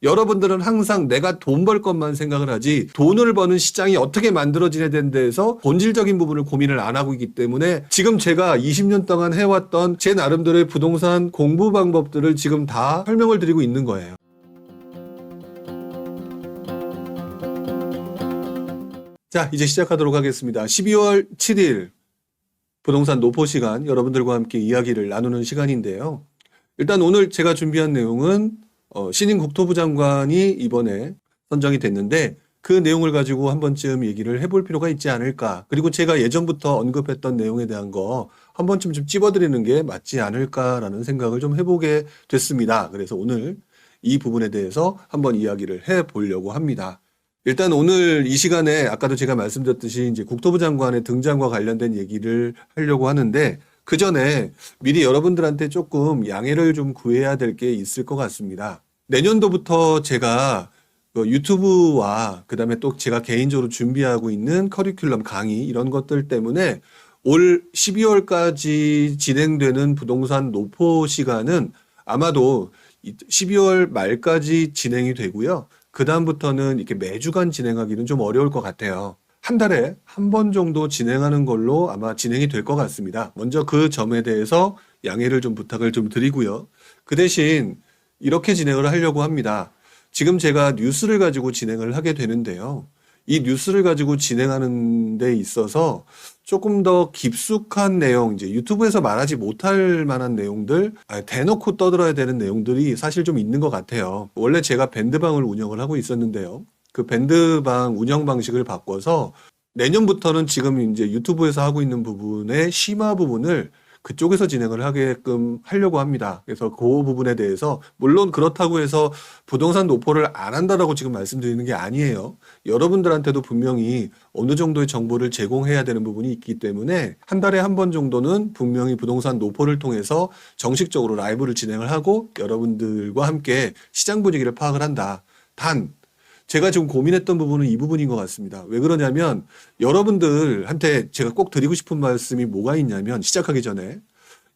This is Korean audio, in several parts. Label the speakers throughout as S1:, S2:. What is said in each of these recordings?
S1: 여러분들은 항상 내가 돈 벌 것만 생각을 하지 돈을 버는 시장이 어떻게 만들어지냐 된 데에서 본질적인 부분을 고민을 안 하고 있기 때문에 지금 제가 20년 동안 해왔던 제 나름대로의 부동산 공부 방법들을 지금 다 설명을 드리고 있는 거예요. 자, 이제 시작하도록 하겠습니다. 12월 7일 부동산 노포 시간 여러분들과 함께 이야기를 나누는 시간인데요. 일단 오늘 제가 준비한 내용은 신임 국토부 장관이 이번에 선정이 됐는데 그 내용을 가지고 한 번쯤 얘기를 해볼 필요가 있지 않을까. 그리고 제가 예전부터 언급했던 내용에 대한 거 한 번쯤 좀 찝어드리는 게 맞지 않을까라는 생각을 좀 해보게 됐습니다. 그래서 오늘 이 부분에 대해서 한번 이야기를 해보려고 합니다. 일단 오늘 이 시간에 아까도 제가 말씀드렸듯이 이제 국토부 장관의 등장과 관련된 얘기를 하려고 하는데 그 전에 미리 여러분들한테 조금 양해를 좀 구해야 될 게 있을 것 같습니다. 내년도부터 제가 유튜브와 그다음에 또 제가 개인적으로 준비하고 있는 커리큘럼 강의 이런 것들 때문에 올 12월까지 진행되는 부동산 노포 시간은 아마도 12월 말까지 진행이 되고요. 그다음부터는 이렇게 매주간 진행하기는 좀 어려울 것 같아요. 한 달에 한 번 정도 진행하는 걸로 아마 진행이 될 것 같습니다. 먼저 그 점에 대해서 양해를 좀 부탁을 좀 드리고요. 그 대신 이렇게 진행을 하려고 합니다. 지금 제가 뉴스를 가지고 진행을 하게 되는데요. 이 뉴스를 가지고 진행하는 데 있어서 조금 더 깊숙한 내용, 이제 유튜브에서 말하지 못할 만한 내용들, 대놓고 떠들어야 되는 내용들이 사실 좀 있는 것 같아요. 원래 제가 밴드방을 운영을 하고 있었는데요. 그 밴드방 운영 방식을 바꿔서 내년부터는 지금 이제 유튜브에서 하고 있는 부분의 심화 부분을 그쪽에서 진행을 하게끔 하려고 합니다. 그래서 그 부분에 대해서 물론 그렇다고 해서 부동산 노포를 안 한다라고 지금 말씀드리는 게 아니에요. 여러분들한테도 분명히 어느 정도의 정보를 제공해야 되는 부분이 있기 때문에 한 달에 한 번 정도는 분명히 부동산 노포를 통해서 정식적으로 라이브를 진행을 하고 여러분들과 함께 시장 분위기를 파악을 한다. 단 제가 지금 고민했던 부분은 이 부분인 것 같습니다. 왜 그러냐면 여러분들한테 제가 꼭 드리고 싶은 말씀이 뭐가 있냐면 시작하기 전에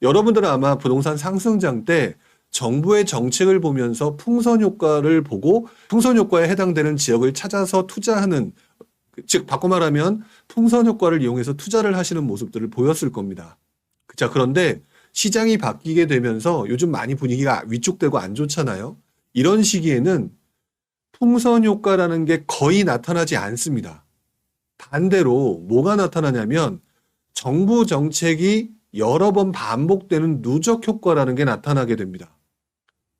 S1: 여러분들은 아마 부동산 상승장 때 정부의 정책을 보면서 풍선 효과를 보고 풍선 효과에 해당되는 지역을 찾아서 투자하는, 즉 바꿔 말하면 풍선 효과를 이용해서 투자를 하시는 모습들을 보였을 겁니다. 자, 그런데 시장이 바뀌게 되면서 요즘 많이 분위기가 위축되고 안 좋잖아요. 이런 시기에는 풍선 효과라는 게 거의 나타나지 않습니다. 반대로 뭐가 나타나냐면 정부 정책이 여러 번 반복되는 누적 효과라는 게 나타나게 됩니다.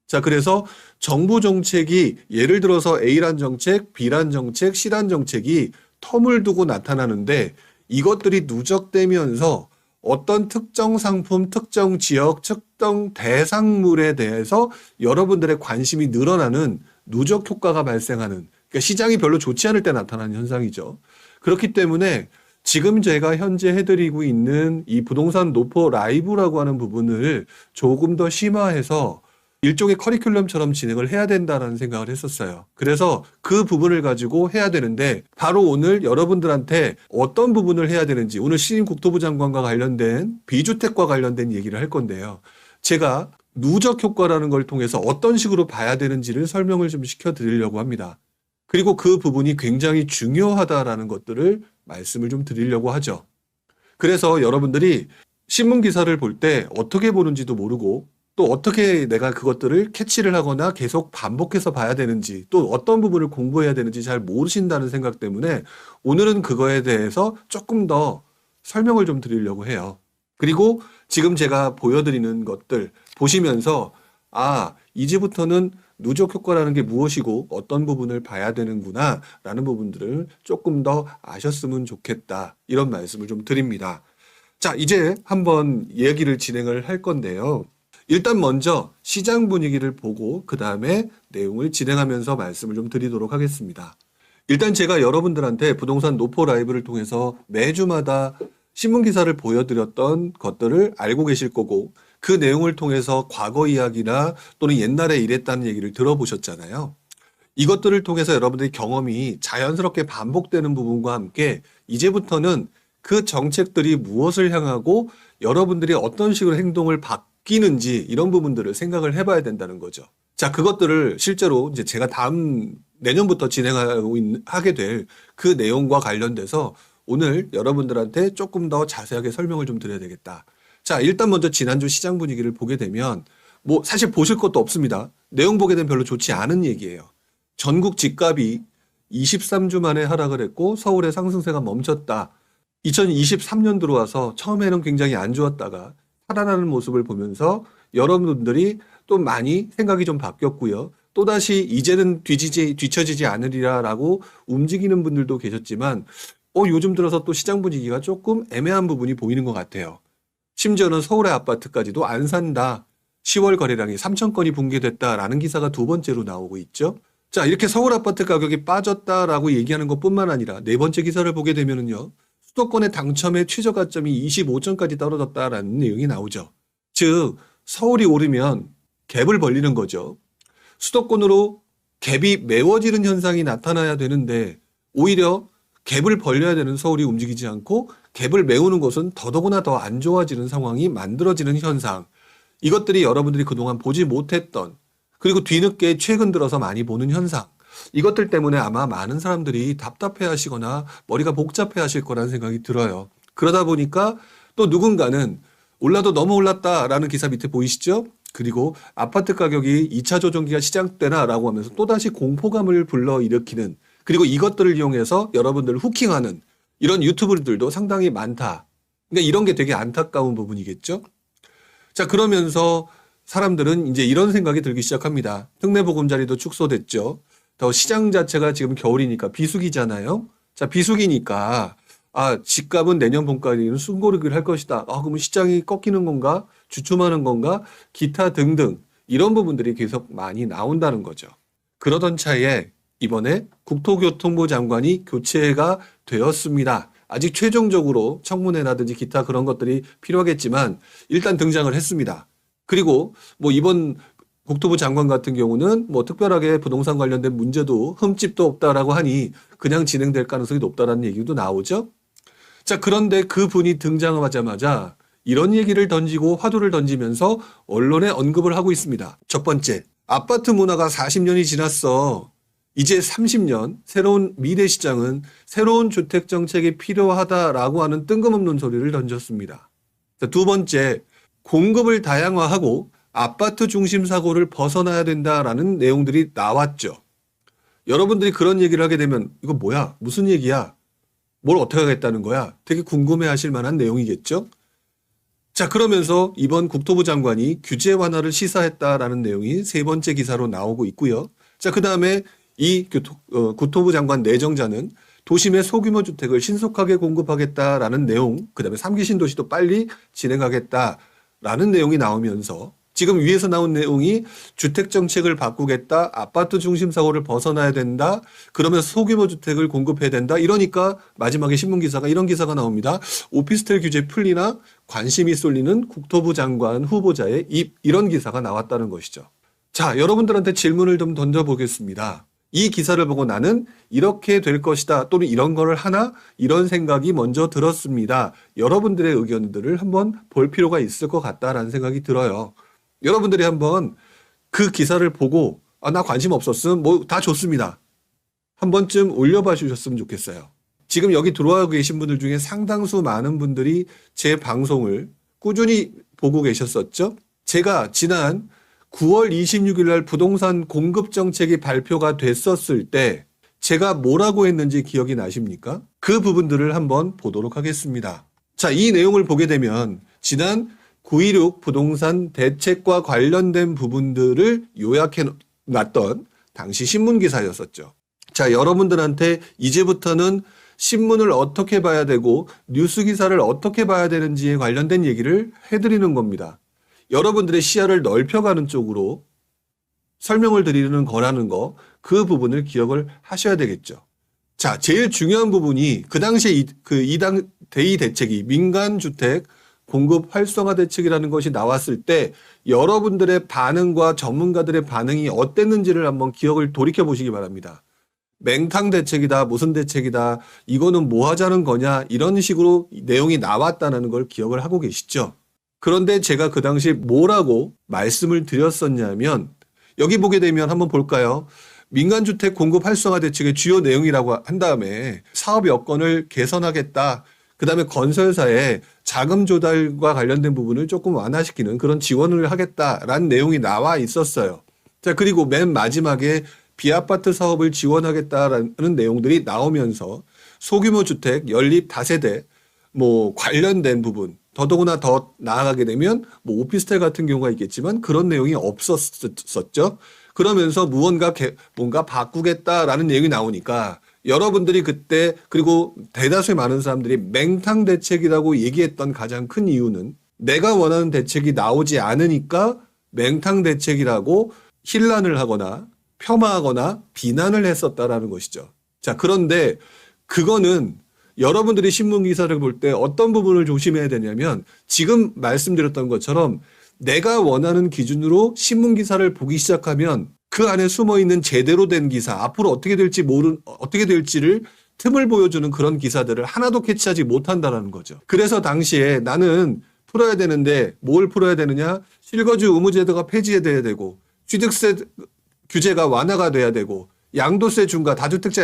S1: 자, 그래서 정부 정책이 예를 들어서 A란 정책, B란 정책, C란 정책이 텀을 두고 나타나는데 이것들이 누적되면서 어떤 특정 상품, 특정 지역, 특정 대상물에 대해서 여러분들의 관심이 늘어나는 누적 효과가 발생하는, 그러니까 시장이 별로 좋지 않을 때 나타나는 현상이죠. 그렇기 때문에 지금 제가 현재 해드리고 있는 이 부동산 노포 라이브라고 하는 부분을 조금 더 심화해서 일종의 커리큘럼처럼 진행을 해야 된다는 생각을 했었어요. 그래서 그 부분을 가지고 해야 되는데 바로 오늘 여러분들한테 어떤 부분을 해야 되는지 오늘 신임 국토부 장관과 관련된 비주택과 관련된 얘기를 할 건데요. 제가 누적 효과라는 걸 통해서 어떤 식으로 봐야 되는지를 설명을 좀 시켜드리려고 합니다. 그리고 그 부분이 굉장히 중요하다라는 것들을 말씀을 좀 드리려고 하죠. 그래서 여러분들이 신문 기사를 볼 때 어떻게 보는지도 모르고 또 어떻게 내가 그것들을 캐치를 하거나 계속 반복해서 봐야 되는지 또 어떤 부분을 공부해야 되는지 잘 모르신다는 생각 때문에 오늘은 그거에 대해서 조금 더 설명을 좀 드리려고 해요. 그리고 지금 제가 보여드리는 것들 보시면서 이제부터는 누적 효과라는 게 무엇이고 어떤 부분을 봐야 되는구나 라는 부분들을 조금 더 아셨으면 좋겠다 이런 말씀을 좀 드립니다. 자, 이제 한번 얘기를 진행을 할 건데요. 일단 먼저 시장 분위기를 보고 그 다음에 내용을 진행하면서 말씀을 좀 드리도록 하겠습니다. 일단 제가 여러분들한테 부동산 노포 라이브를 통해서 매주마다 신문 기사를 보여드렸던 것들을 알고 계실 거고 그 내용을 통해서 과거 이야기나 또는 옛날에 이랬다는 얘기를 들어보셨잖아요. 이것들을 통해서 여러분들의 경험이 자연스럽게 반복되는 부분과 함께 이제부터는 그 정책들이 무엇을 향하고 여러분들이 어떤 식으로 행동을 바뀌는지 이런 부분들을 생각을 해봐야 된다는 거죠. 자, 그것들을 실제로 이제 제가 내년부터 하게 될 그 내용과 관련돼서 오늘 여러분들한테 조금 더 자세하게 설명을 좀 드려야 되겠다. 자, 일단 먼저 지난주 시장 분위기를 보게 되면 뭐 사실 보실 것도 없습니다. 내용 보게 되면 별로 좋지 않은 얘기예요. 전국 집값이 23주 만에 하락을 했고 서울의 상승세가 멈췄다. 2023년 들어와서 처음에는 굉장히 안 좋았다가 살아나는 모습을 보면서 여러분들이 또 많이 생각이 좀 바뀌었고요. 또다시 이제는 뒤처지지 않으리라라고 움직이는 분들도 계셨지만 요즘 들어서 또 시장 분위기가 조금 애매한 부분이 보이는 것 같아요. 심지어는 서울의 아파트까지도 안 산다. 10월 거래량이 3천 건이 붕괴됐다라는 기사가 두 번째로 나오고 있죠. 자, 이렇게 서울 아파트 가격이 빠졌다라고 얘기하는 것뿐만 아니라 네 번째 기사를 보게 되면은요. 수도권의 당첨의 최저 가점이 25점까지 떨어졌다라는 내용이 나오죠. 즉, 서울이 오르면 갭을 벌리는 거죠. 수도권으로 갭이 메워지는 현상이 나타나야 되는데 오히려 갭을 벌려야 되는 서울이 움직이지 않고 갭을 메우는 것은 더더구나 더 안 좋아지는 상황이 만들어지는 현상. 이것들이 여러분들이 그동안 보지 못했던 그리고 뒤늦게 최근 들어서 많이 보는 현상. 이것들 때문에 아마 많은 사람들이 답답해 하시거나 머리가 복잡해 하실 거라는 생각이 들어요. 그러다 보니까 또 누군가는 올라도 너무 올랐다라는 기사 밑에 보이시죠? 그리고 아파트 가격이 2차 조정기가 시작되나라고 하면서 또다시 공포감을 불러일으키는 그리고 이것들을 이용해서 여러분들을 후킹하는 이런 유튜브들도 상당히 많다. 그러니까 이런 게 되게 안타까운 부분이겠죠? 자, 그러면서 사람들은 이제 이런 생각이 들기 시작합니다. 특례보금자리도 축소됐죠. 더 시장 자체가 지금 겨울이니까 비수기잖아요. 자, 비수기니까 집값은 내년 봄까지는 숨고르기를 할 것이다. 그러면 시장이 꺾이는 건가? 주춤하는 건가? 기타 등등 이런 부분들이 계속 많이 나온다는 거죠. 그러던 차에 이번에 국토교통부 장관이 교체가 되었습니다. 아직 최종적으로 청문회라든지 기타 그런 것들이 필요하겠지만 일단 등장을 했습니다. 그리고 뭐 이번 국토부 장관 같은 경우는 뭐 특별하게 부동산 관련된 문제도 흠집도 없다라고 하니 그냥 진행될 가능성이 높다라는 얘기도 나오죠. 자, 그런데 그 분이 등장하자마자 이런 얘기를 던지고 화두를 던지면서 언론에 언급을 하고 있습니다. 첫 번째, 아파트 문화가 40년이 지났어. 이제 30년 새로운 미래 시장은 새로운 주택 정책이 필요하다라고 하는 뜬금없는 소리를 던졌습니다. 자, 두 번째, 공급을 다양화하고 아파트 중심 사고를 벗어나야 된다라는 내용들이 나왔죠. 여러분들이 그런 얘기를 하게 되면 이거 뭐야? 무슨 얘기야? 뭘 어떻게 하겠다는 거야? 되게 궁금해 하실 만한 내용이겠죠? 자, 그러면서 이번 국토부 장관이 규제 완화를 시사했다라는 내용이 세 번째 기사로 나오고 있고요. 자, 그 다음에 이 국토부 장관 내정자는 도심의 소규모 주택을 신속하게 공급하겠다라는 내용, 그 다음에 3기 신도시도 빨리 진행하겠다라는 내용이 나오면서 지금 위에서 나온 내용이 주택 정책을 바꾸겠다, 아파트 중심 사고를 벗어나야 된다, 그러면서 소규모 주택을 공급해야 된다. 이러니까 마지막에 신문 기사가 이런 기사가 나옵니다. 오피스텔 규제 풀리나 관심이 쏠리는 국토부 장관 후보자의 입, 이런 기사가 나왔다는 것이죠. 자, 여러분들한테 질문을 좀 던져보겠습니다. 이 기사를 보고 나는 이렇게 될 것이다 또는 이런 거를 하나 이런 생각이 먼저 들었습니다. 여러분들의 의견들을 한번 볼 필요가 있을 것 같다라는 생각이 들어요. 여러분들이 한번 그 기사를 보고 나 관심 없었음 뭐 다 좋습니다. 한 번쯤 올려봐 주셨으면 좋겠어요. 지금 여기 들어와 계신 분들 중에 상당수 많은 분들이 제 방송을 꾸준히 보고 계셨었죠. 제가 지난 9월 26일 날 부동산 공급 정책이 발표가 됐었을 때 제가 뭐라고 했는지 기억이 나십니까? 그 부분들을 한번 보도록 하겠습니다. 자, 이 내용을 보게 되면 지난 9.16 부동산 대책과 관련된 부분들을 요약해 놨던 당시 신문 기사였었죠. 자, 여러분들한테 이제부터는 신문을 어떻게 봐야 되고 뉴스 기사를 어떻게 봐야 되는지에 관련된 얘기를 해드리는 겁니다. 여러분들의 시야를 넓혀가는 쪽으로 설명을 드리는 거라는 거, 그 부분을 기억을 하셔야 되겠죠. 자, 제일 중요한 부분이 그 당시에 대의 대책이 민간주택 공급 활성화 대책이라는 것이 나왔을 때 여러분들의 반응과 전문가들의 반응이 어땠는지를 한번 기억을 돌이켜 보시기 바랍니다. 맹탕 대책이다, 무슨 대책이다, 이거는 뭐 하자는 거냐, 이런 식으로 내용이 나왔다는 걸 기억을 하고 계시죠? 그런데 제가 그 당시 뭐라고 말씀을 드렸었냐면 여기 보게 되면 한번 볼까요? 민간주택 공급 활성화 대책의 주요 내용이라고 한 다음에 사업 여건을 개선하겠다. 그다음에 건설사의 자금 조달과 관련된 부분을 조금 완화시키는 그런 지원을 하겠다라는 내용이 나와 있었어요. 자, 그리고 맨 마지막에 비아파트 사업을 지원하겠다라는 내용들이 나오면서 소규모 주택, 연립 다세대 뭐 관련된 부분, 더더구나 더 나아가게 되면 뭐 오피스텔 같은 경우가 있겠지만 그런 내용이 없었었죠. 그러면서 뭔가 바꾸겠다라는 내용이 나오니까 여러분들이 그때 그리고 대다수의 많은 사람들이 맹탕 대책이라고 얘기했던 가장 큰 이유는 내가 원하는 대책이 나오지 않으니까 맹탕 대책이라고 힐난을 하거나 폄하하거나 비난을 했었다라는 것이죠. 자, 그런데 그거는 여러분들이 신문 기사를 볼 때 어떤 부분을 조심해야 되냐면 지금 말씀드렸던 것처럼 내가 원하는 기준으로 신문 기사를 보기 시작하면 그 안에 숨어 있는 제대로 된 기사, 앞으로 어떻게 될지를 틈을 보여주는 그런 기사들을 하나도 캐치하지 못한다는 거죠. 그래서 당시에 나는 풀어야 되는데 뭘 풀어야 되느냐? 실거주 의무제도가 폐지돼야 되고 취득세 규제가 완화가 돼야 되고 양도세 중과 다주택자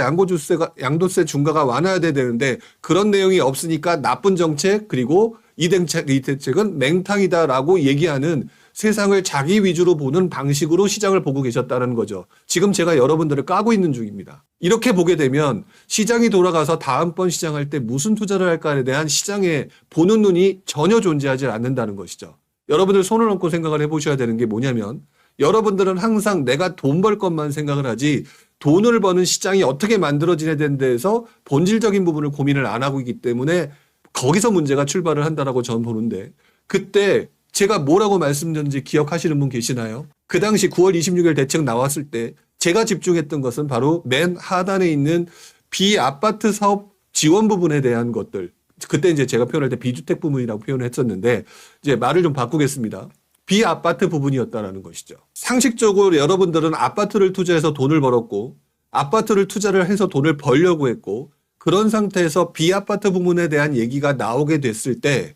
S1: 양도세 중과가 완화돼야 되는데 그런 내용이 없으니까 나쁜 정책 그리고 이 대책은 맹탕이다라고 얘기하는 세상을 자기 위주로 보는 방식으로 시장을 보고 계셨다는 거죠. 지금 제가 여러분들을 까고 있는 중입니다. 이렇게 보게 되면 시장이 돌아가서 다음번 시장할 때 무슨 투자를 할까에 대한 시장에 보는 눈이 전혀 존재하지 않는다는 것이죠. 여러분들 손을 얹고 생각을 해보셔야 되는 게 뭐냐면 여러분들은 항상 내가 돈 벌 것만 생각을 하지 돈을 버는 시장이 어떻게 만들어지냐 된 데에서 본질적인 부분을 고민을 안 하고 있기 때문에 거기서 문제가 출발을 한다라고 저는 보는데 그때 제가 뭐라고 말씀드렸는지 기억하시는 분 계시나요? 그 당시 9월 26일 대책 나왔을 때 제가 집중했던 것은 바로 맨 하단에 있는 비아파트 사업 지원 부분에 대한 것들. 그때 이제 제가 표현할 때 비주택 부분이라고 표현을 했었는데 이제 말을 좀 바꾸겠습니다. 비아파트 부분이었다라는 것이죠. 상식적으로 여러분들은 아파트를 투자해서 돈을 벌었고 아파트를 투자를 해서 돈을 벌려고 했고 그런 상태에서 비아파트 부분에 대한 얘기가 나오게 됐을 때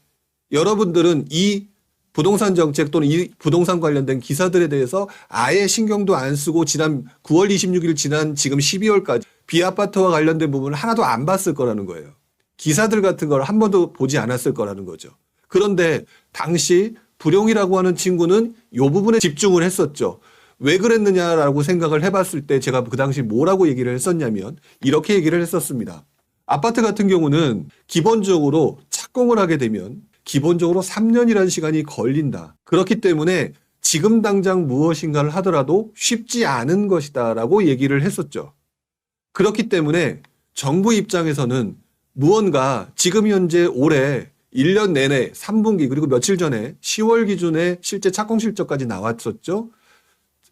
S1: 여러분들은 이 부동산 정책 또는 이 부동산 관련된 기사들에 대해서 아예 신경도 안 쓰고 지난 9월 26일 지난 지금 12월까지 비아파트와 관련된 부분을 하나도 안 봤을 거라는 거예요. 기사들 같은 걸 한 번도 보지 않았을 거라는 거죠. 그런데 당시 불용이라고 하는 친구는 이 부분에 집중을 했었죠. 왜 그랬느냐라고 생각을 해봤을 때 제가 그 당시 뭐라고 얘기를 했었냐면 이렇게 얘기를 했었습니다. 아파트 같은 경우는 기본적으로 착공을 하게 되면 기본적으로 3년이라는 시간이 걸린다. 그렇기 때문에 지금 당장 무엇인가를 하더라도 쉽지 않은 것이다라고 얘기를 했었죠. 그렇기 때문에 정부 입장에서는 무언가 지금 현재 올해 1년 내내 3분기 그리고 며칠 전에 10월 기준에 실제 착공 실적까지 나왔었죠.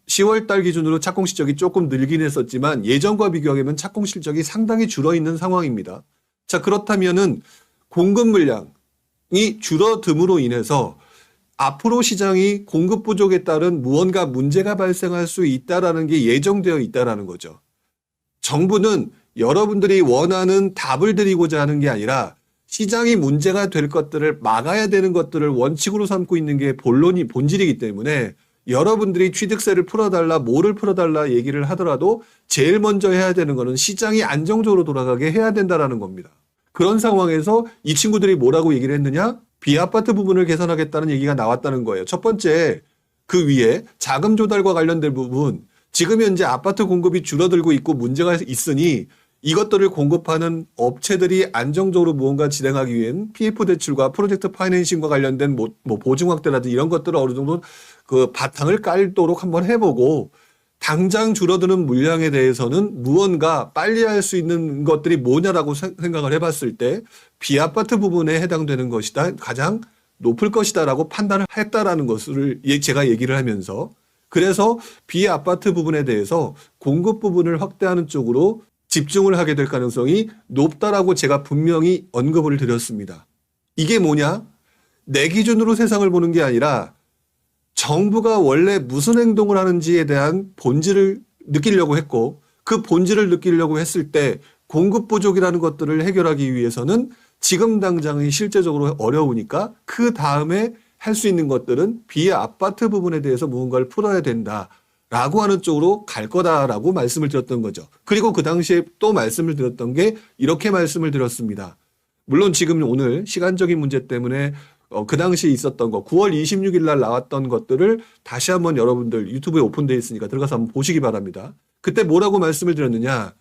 S1: 10월 달 기준으로 착공 실적이 조금 늘긴 했었지만 예전과 비교하면 착공 실적이 상당히 줄어 있는 상황입니다. 자, 그렇다면은 공급 물량이 줄어듦으로 인해서 앞으로 시장이 공급 부족에 따른 무언가 문제가 발생할 수 있다라는 게 예정되어 있다라는 거죠. 정부는 여러분들이 원하는 답을 드리고자 하는 게 아니라 시장이 문제가 될 것들을 막아야 되는 것들을 원칙으로 삼고 있는 게 본질이기 때문에 여러분들이 취득세를 풀어달라, 뭐를 풀어달라 얘기를 하더라도 제일 먼저 해야 되는 거는 시장이 안정적으로 돌아가게 해야 된다라는 겁니다. 그런 상황에서 이 친구들이 뭐라고 얘기를 했느냐? 비아파트 부분을 개선하겠다는 얘기가 나왔다는 거예요. 첫 번째, 그 위에 자금 조달과 관련된 부분, 지금 현재 아파트 공급이 줄어들고 있고 문제가 있으니 이것들을 공급하는 업체들이 안정적으로 무언가 진행하기 위한 PF 대출과 프로젝트 파이낸싱과 관련된 뭐 보증 확대라든지 이런 것들을 어느 정도 그 바탕을 깔도록 한번 해보고 당장 줄어드는 물량에 대해서는 무언가 빨리 할 수 있는 것들이 뭐냐라고 생각을 해봤을 때 비아파트 부분에 해당되는 것이다. 가장 높을 것이다라고 판단을 했다라는 것을 제가 얘기를 하면서 그래서 비아파트 부분에 대해서 공급 부분을 확대하는 쪽으로 집중을 하게 될 가능성이 높다라고 제가 분명히 언급을 드렸습니다. 이게 뭐냐? 내 기준으로 세상을 보는 게 아니라 정부가 원래 무슨 행동을 하는지에 대한 본질을 느끼려고 했고 그 본질을 느끼려고 했을 때 공급 부족이라는 것들을 해결하기 위해서는 지금 당장이 실제적으로 어려우니까 그 다음에 할 수 있는 것들은 비아파트 부분에 대해서 무언가를 풀어야 된다. 라고 하는 쪽으로 갈 거다라고 말씀을 드렸던 거죠. 그리고 그 당시에 또 말씀을 드렸던 게 이렇게 말씀을 드렸습니다. 물론 지금 오늘 시간적인 문제 때문에 그 당시에 있었던 거 9월 26일 날 나왔던 것들을 다시 한번 여러분들 유튜브에 오픈되어 있으니까 들어가서 한번 보시기 바랍니다. 그때 뭐라고 말씀을 드렸느냐.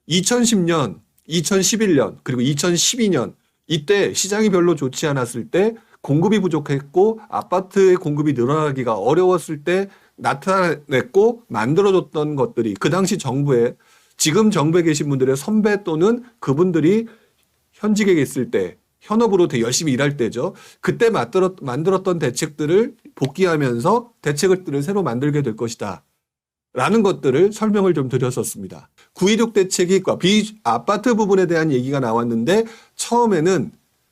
S1: 2010년, 2011년 그리고 2012년 이때 시장이 별로 좋지 않았을 때 공급이 부족했고 아파트의 공급이 늘어나기가 어려웠을 때 나타냈고 만들어줬던 것들이 그 당시 정부에 지금 정부에 계신 분들의 선배 또는 그분들이 현직에 있을 때 현업으로 되게 열심히 일할 때죠. 그때 만들었던 대책들을 복귀하면서 대책들을 새로 만들게 될 것이다. 라는 것들을 설명을 좀 드렸었습니다. 916 대책이 아파트 부분에 대한 얘기가 나왔는데 처음에는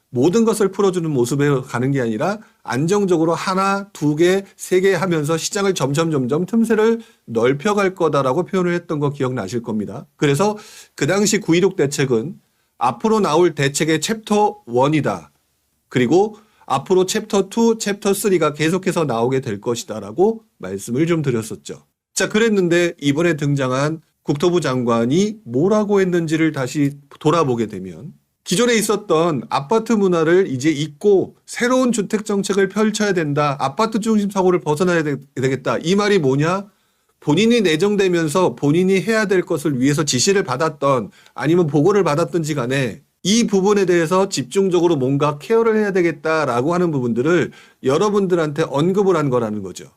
S1: 모든 것을 풀어주는 모습에 가는 게 아니라 안정적으로 하나, 두 개, 세 개 하면서 시장을 점점 틈새를 넓혀갈 거다라고 표현을 했던 거 기억나실 겁니다. 그래서 그 당시 916 대책은 앞으로 나올 대책의 챕터 1이다. 그리고 앞으로 챕터 2, 챕터 3가 계속해서 나오게 될 것이다 라고 말씀을 좀 드렸었죠. 자, 그랬는데 이번에 등장한 국토부 장관이 뭐라고 했는지를 다시 돌아보게 되면 기존에 있었던 아파트 문화를 이제 잊고 새로운 주택 정책을 펼쳐야 된다. 아파트 중심 사고를 벗어나야 되겠다. 이 말이 뭐냐? 본인이 내정되면서 본인이 해야 될 것을 위해서 지시를 받았던 아니면 보고를 받았던지 간에 이 부분에 대해서 집중적으로 뭔가 케어를 해야 되겠다라고 하는 부분들을 여러분들한테 언급을 한 거라는 거죠.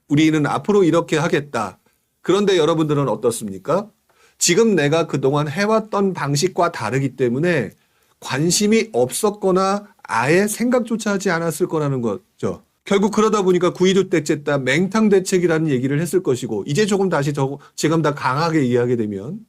S1: 우리는 앞으로 이렇게 하겠다. 그런데 여러분들은 어떻습니까? 지금 내가 그동안 해왔던 방식과 다르기 때문에 관심이 없었거나 아예 생각조차 하지 않았을 거라는 거죠. 결국 그러다 보니까 9.16 대책 때 맹탕 대책이라는 얘기를 했을 것이고 이제 조금 다시 지금 다 강하게 이해하게 되면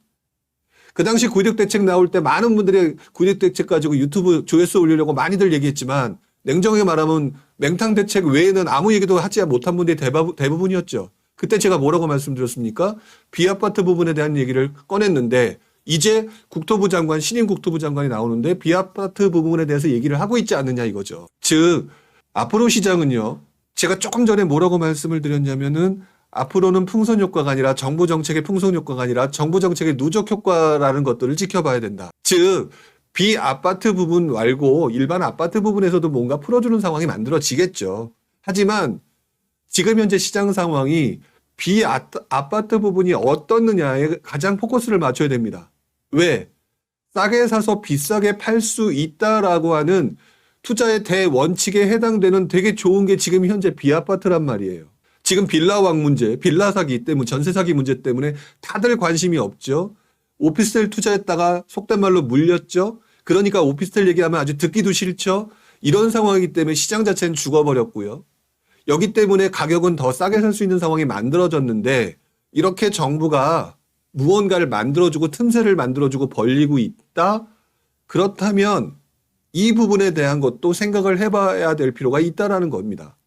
S1: 그 당시 9.16 대책 나올 때 많은 분들이 9.16 대책 가지고 유튜브 조회수 올리려고 많이들 얘기했지만 냉정하게 말하면 맹탕 대책 외에는 아무 얘기도 하지 못한 분들이 대부분이었죠. 그때 제가 뭐라고 말씀드렸습니까? 비아파트 부분에 대한 얘기를 꺼냈는데 이제 국토부 장관, 신임 국토부 장관이 나오는데 비아파트 부분에 대해서 얘기를 하고 있지 않느냐 이거죠. 즉 앞으로 시장은요. 제가 조금 전에 뭐라고 말씀을 드렸냐면은 앞으로는 풍선 효과가 아니라 정부 정책의 풍선 효과가 아니라 정부 정책의 누적 효과라는 것들을 지켜봐야 된다. 즉 비아파트 부분 말고 일반 아파트 부분에서도 뭔가 풀어주는 상황이 만들어지겠죠. 하지만 지금 현재 시장 상황이 비아파트 부분이 어떻느냐에 가장 포커스를 맞춰야 됩니다. 왜? 싸게 사서 비싸게 팔 수 있다라고 하는 투자의 대원칙에 해당되는 되게 좋은 게 지금 현재 비아파트란 말이에요. 지금 빌라왕 문제, 빌라 사기 때문에 전세 사기 문제 때문에 다들 관심이 없죠. 오피스텔 투자했다가 속된 말로 물렸죠. 그러니까 오피스텔 얘기하면 아주 듣기도 싫죠. 이런 상황이기 때문에 시장 자체는 죽어버렸고요. 여기 때문에 가격은 더 싸게 살 수 있는 상황이 만들어졌는데 이렇게 정부가 무언가를 만들어주고 틈새를 만들어주고 벌리고 있다? 그렇다면 이 부분에 대한 것도 생각을 해봐야 될 필요가 있다라는 겁니다.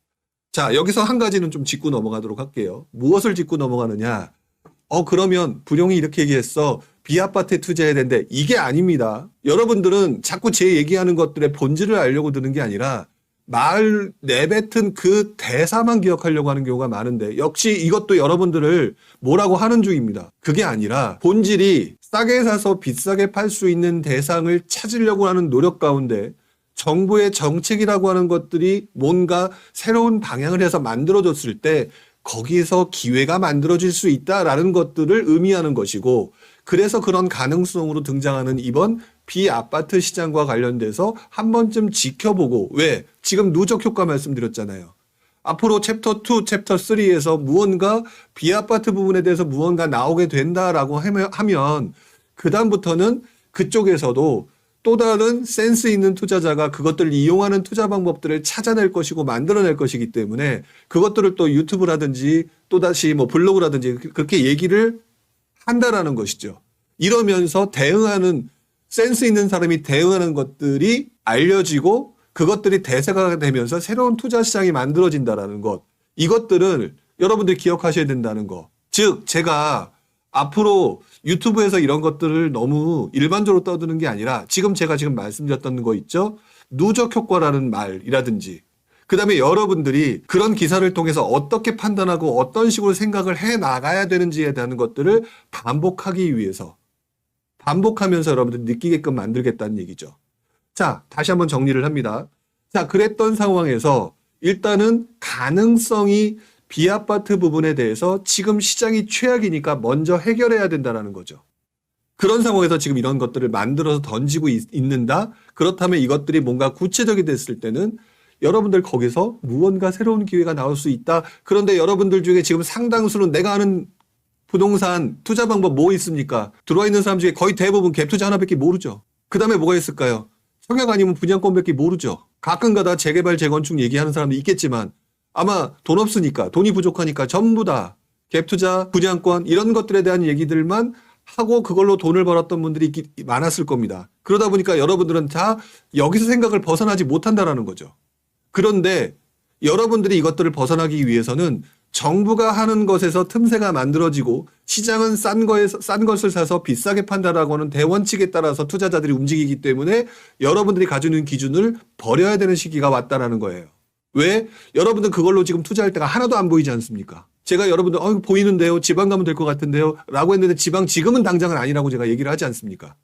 S1: 자, 여기서 한 가지는 좀 짚고 넘어가도록 할게요. 무엇을 짚고 넘어가느냐? 그러면 부룡이 이렇게 얘기했어. 비아파트에 투자해야 되는데 이게 아닙니다. 여러분들은 자꾸 제 얘기하는 것들의 본질을 알려고 드는 게 아니라 말 내뱉은 그 대사만 기억하려고 하는 경우가 많은데 역시 이것도 여러분들을 뭐라고 하는 중입니다. 그게 아니라 본질이 싸게 사서 비싸게 팔 수 있는 대상을 찾으려고 하는 노력 가운데 정부의 정책이라고 하는 것들이 뭔가 새로운 방향을 해서 만들어졌을 때 거기에서 기회가 만들어질 수 있다라는 것들을 의미하는 것이고 그래서 그런 가능성으로 등장하는 이번 비아파트 시장과 관련돼서 한 번쯤 지켜보고 왜? 지금 누적 효과 말씀드렸잖아요. 앞으로 챕터 2, 챕터 3에서 무언가 비아파트 부분에 대해서 무언가 나오게 된다라고 하면 그다음부터는 그쪽에서도 또 다른 센스 있는 투자자가 그것들을 이용하는 투자 방법들을 찾아낼 것이고 만들어낼 것이기 때문에 그것들을 또 유튜브라든지 또다시 뭐 블로그라든지 그렇게 얘기를 한다라는 것이죠. 이러면서 대응하는 센스 있는 사람이 대응하는 것들이 알려지고 그것들이 대세가 되면서 새로운 투자 시장이 만들어진다라는 것. 이것들을 여러분들이 기억하셔야 된다는 거. 즉 제가 앞으로 유튜브에서 이런 것들을 너무 일반적으로 떠드는 게 아니라 지금 제가 말씀드렸던 거 있죠. 누적 효과라는 말이라든지 그 다음에 여러분들이 그런 기사를 통해서 어떻게 판단하고 어떤 식으로 생각을 해 나가야 되는지에 대한 것들을 반복하기 위해서 반복하면서 여러분들이 느끼게끔 만들겠다는 얘기죠. 자, 다시 한번 정리를 합니다. 자, 그랬던 상황에서 일단은 가능성이 B아파트 부분에 대해서 지금 시장이 최악이니까 먼저 해결해야 된다는 거죠. 그런 상황에서 지금 이런 것들을 만들어서 던지고 있는다? 그렇다면 이것들이 뭔가 구체적이 됐을 때는 여러분들 거기서 무언가 새로운 기회가 나올 수 있다. 그런데 여러분들 중에 지금 상당수는 내가 아는 부동산 투자 방법 뭐 있습니까? 들어와 있는 사람 중에 거의 대부분 갭 투자 하나밖에 모르죠. 그 다음에 뭐가 있을까요? 청약 아니면 분양권밖에 모르죠. 가끔가다 재개발, 재건축 얘기하는 사람도 있겠지만 아마 돈 없으니까, 돈이 부족하니까 전부 다 갭 투자, 분양권 이런 것들에 대한 얘기들만 하고 그걸로 돈을 벌었던 분들이 많았을 겁니다. 그러다 보니까 여러분들은 다 여기서 생각을 벗어나지 못한다라는 거죠. 그런데 여러분들이 이것들을 벗어나기 위해서는 정부가 하는 것에서 틈새가 만들어지고 시장은 싼 것을 사서 비싸게 판다라고 하는 대원칙에 따라서 투자자들이 움직이기 때문에 여러분들이 가지고 있는 기준을 버려야 되는 시기가 왔다라는 거예요. 왜? 여러분들 그걸로 지금 투자할 때가 하나도 안 보이지 않습니까? 제가 여러분들 보이는데요. 지방 가면 될 것 같은데요. 라고 했는데 지금은 당장은 아니라고 제가 얘기를 하지 않습니까?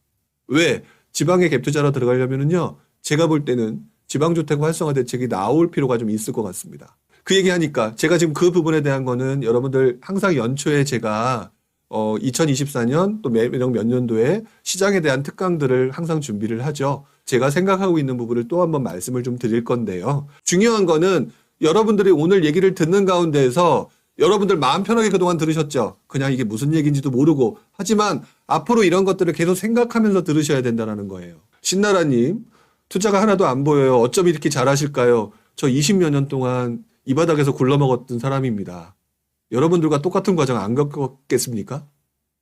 S1: 왜? 지방에 갭 투자로 들어가려면은요. 제가 볼 때는 지방주택 활성화 대책이 나올 필요가 좀 있을 것 같습니다. 그 얘기하니까 제가 지금 그 부분에 대한 거는 여러분들 항상 연초에 제가 2024년 또 몇 년도에 시장에 대한 특강들을 항상 준비를 하죠. 제가 생각하고 있는 부분을 또 한번 말씀을 좀 드릴 건데요. 중요한 거는 여러분들이 오늘 얘기를 듣는 가운데에서 여러분들 마음 편하게 그동안 들으셨죠? 그냥 이게 무슨 얘기인지도 모르고 하지만 앞으로 이런 것들을 계속 생각하면서 들으셔야 된다는 거예요. 신나라님 투자가 하나도 안 보여요. 어쩜 이렇게 잘하실까요? 저 20여 년 동안 이 바닥에서 굴러먹었던 사람입니다. 여러분들과 똑같은 과정 안 겪었겠습니까?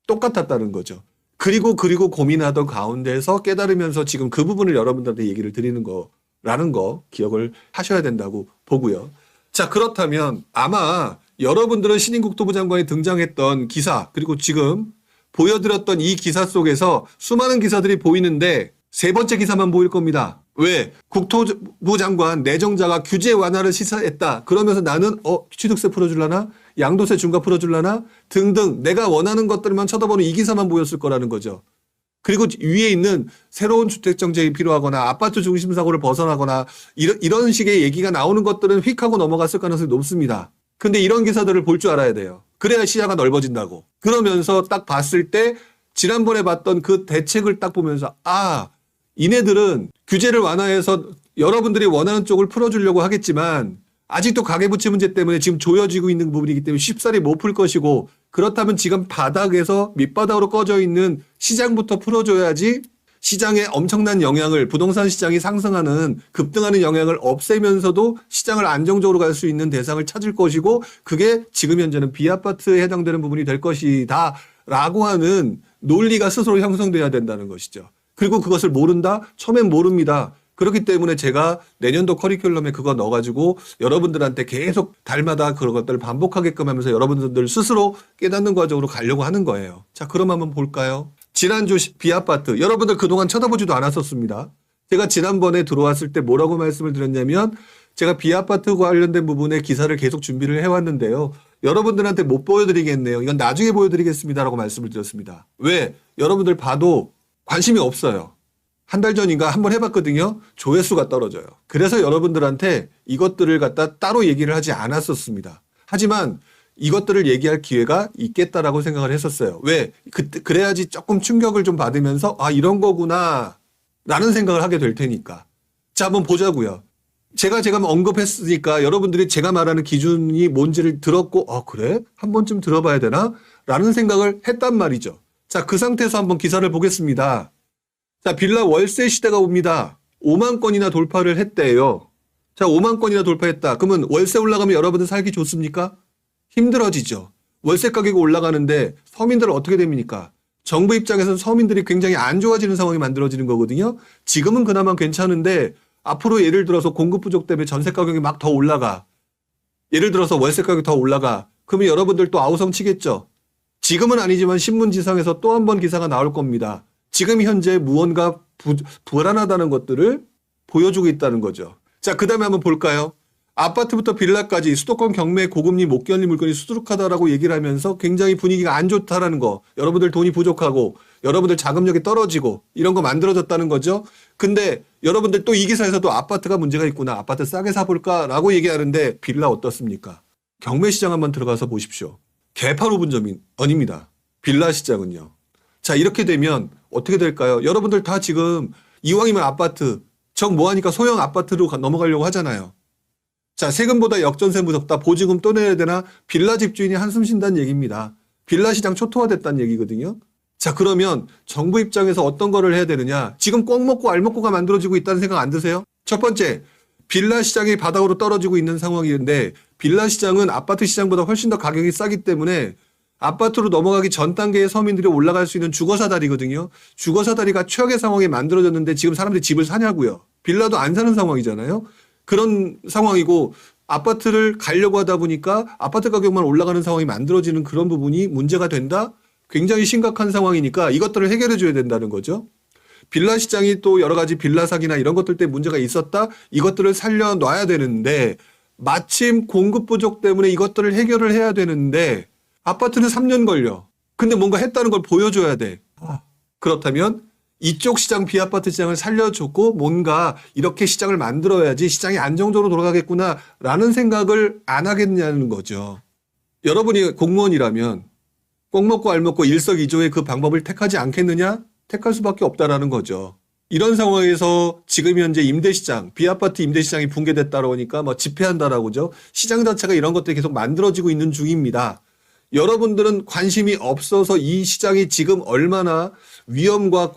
S1: 똑같았다는 거죠. 그리고 고민하던 가운데서 깨달으면서 지금 그 부분을 여러분들한테 얘기를 드리는 거라는 거 기억을 하셔야 된다고 보고요. 자, 그렇다면 아마 여러분들은 신인국토부 장관이 등장했던 기사 그리고 지금 보여드렸던 이 기사 속에서 수많은 기사들이 보이는데 세 번째 기사만 보일 겁니다. 왜? 국토부 장관 내정자가 규제 완화를 시사했다. 그러면서 나는 취득세 풀어줄라나? 양도세 중과 풀어줄라나? 등등 내가 원하는 것들만 쳐다보는 이 기사만 보였을 거라는 거죠. 그리고 위에 있는 새로운 주택정책이 필요하거나 아파트 중심 사고를 벗어나거나 이런 식의 얘기가 나오는 것들은 휙 하고 넘어갔을 가능성이 높습니다. 근데 이런 기사들을 볼 줄 알아야 돼요. 그래야 시야가 넓어진다고. 그러면서 딱 봤을 때 지난번에 봤던 그 대책을 딱 보면서 이네들은 규제를 완화해서 여러분들이 원하는 쪽을 풀어주려고 하겠지만 아직도 가계부채 문제 때문에 지금 조여지고 있는 부분이기 때문에 쉽사리 못 풀 것이고 그렇다면 지금 바닥에서 밑바닥으로 꺼져 있는 시장부터 풀어줘야지 시장에 엄청난 영향을 부동산 시장이 상승하는 급등하는 영향을 없애면서도 시장을 안정적으로 갈 수 있는 대상을 찾을 것이고 그게 지금 현재는 B아파트에 해당되는 부분이 될 것이다 라고 하는 논리가 스스로 형성돼야 된다는 것이죠. 그리고 그것을 모른다? 처음엔 모릅니다. 그렇기 때문에 제가 내년도 커리큘럼에 그거 넣어가지고 여러분들한테 계속 달마다 그런 것들을 반복하게끔 하면서 여러분들 스스로 깨닫는 과정으로 가려고 하는 거예요. 자, 그럼 한번 볼까요? 지난주 B아파트 여러분들 그동안 쳐다보지도 않았었습니다. 제가 지난번에 들어왔을 때 뭐라고 말씀을 드렸냐면 제가 B아파트 관련된 부분에 기사를 계속 준비를 해왔는데요. 여러분들한테 못 보여드리겠네요. 이건 나중에 보여드리겠습니다라고 말씀을 드렸습니다. 왜? 여러분들 봐도 관심이 없어요. 한 달 전인가 한번 해봤거든요. 조회수가 떨어져요. 그래서 여러분들한테 이것들을 갖다 따로 얘기를 하지 않았었습니다. 하지만 이것들을 얘기할 기회가 있겠다라고 생각을 했었어요. 왜? 그래야지 조금 충격을 좀 받으면서 이런 거구나 라는 생각을 하게 될 테니까. 자, 한번 보자고요. 제가 언급했으니까 여러분들이 제가 말하는 기준이 뭔지를 들었고 그래? 한 번쯤 들어봐야 되나? 라는 생각을 했단 말이죠. 자, 그 상태에서 한번 기사를 보겠습니다. 자, 빌라 월세 시대가 옵니다. 5만 건이나 돌파를 했대요. 자, 5만 건이나 돌파했다. 그러면 월세 올라가면 여러분들 살기 좋습니까? 힘들어지죠. 월세 가격이 올라가는데 서민들은 어떻게 됩니까? 정부 입장에서는 서민들이 굉장히 안 좋아지는 상황이 만들어지는 거거든요. 지금은 그나마 괜찮은데 앞으로 예를 들어서 공급 부족 때문에 전세 가격이 막 더 올라가. 예를 들어서 월세 가격이 더 올라가. 그러면 여러분들 또 아우성 치겠죠. 지금은 아니지만 신문지상에서 또 한 번 기사가 나올 겁니다. 지금 현재 무언가 불안하다는 것들을 보여주고 있다는 거죠. 자, 그 다음에 한번 볼까요? 아파트부터 빌라까지 수도권 경매 고금리 못 견딜 물건이 수두룩하다라고 얘기를 하면서 굉장히 분위기가 안 좋다라는 거. 여러분들 돈이 부족하고 여러분들 자금력이 떨어지고 이런 거 만들어졌다는 거죠. 근데 여러분들 또 이 기사에서도 아파트가 문제가 있구나. 아파트 싸게 사볼까라고 얘기하는데 빌라 어떻습니까? 경매 시장 한번 들어가서 보십시오. 개판 5분 전이 아닙니다. 빌라 시장은요. 자, 이렇게 되면 어떻게 될까요? 여러분들 다 지금 이왕이면 아파트, 정 뭐하니까 소형 아파트로 넘어가려고 하잖아요. 자, 세금보다 역전세 무섭다. 보증금 또 내야 되나? 빌라 집주인이 한숨 쉰다는 얘기입니다. 빌라 시장 초토화됐다는 얘기거든요. 자, 그러면 정부 입장에서 어떤 거를 해야 되느냐? 지금 꼭 먹고 알 먹고가 만들어지고 있다는 생각 안 드세요? 첫 번째, 빌라 시장이 바닥으로 떨어지고 있는 상황인데 빌라 시장은 아파트 시장보다 훨씬 더 가격이 싸기 때문에 아파트로 넘어가기 전 단계의 서민들이 올라갈 수 있는 주거사다리거든요. 주거사다리가 최악의 상황에 만들어졌는데 지금 사람들이 집을 사냐고요. 빌라도 안 사는 상황이잖아요. 그런 상황이고 아파트를 가려고 하다 보니까 아파트 가격만 올라가는 상황이 만들어지는 그런 부분이 문제가 된다? 굉장히 심각한 상황이니까 이것들을 해결해 줘야 된다는 거죠. 빌라 시장이 또 여러 가지 빌라 사기나 이런 것들 때문에 문제가 있었다? 이것들을 살려놔야 되는데 마침 공급 부족 때문에 이것들을 해결을 해야 되는데 아파트는 3년 걸려. 근데 뭔가 했다는 걸 보여줘야 돼. 그렇다면 이쪽 시장 비아파트 시장을 살려줬고 뭔가 이렇게 시장을 만들어야지 시장이 안정적으로 돌아가겠구나라는 생각을 안 하겠냐는 거죠. 여러분이 공무원이라면 꼭 먹고 알 먹고 일석이조의 그 방법을 택하지 않겠느냐? 택할 수밖에 없다라는 거죠. 이런 상황에서 지금 현재 임대시장, 비아파트 임대시장이 붕괴됐다고 하니까 뭐 집회한다라고 그죠? 시장 자체가 이런 것들이 계속 만들어지고 있는 중입니다. 여러분들은 관심이 없어서 이 시장이 지금 얼마나 위험과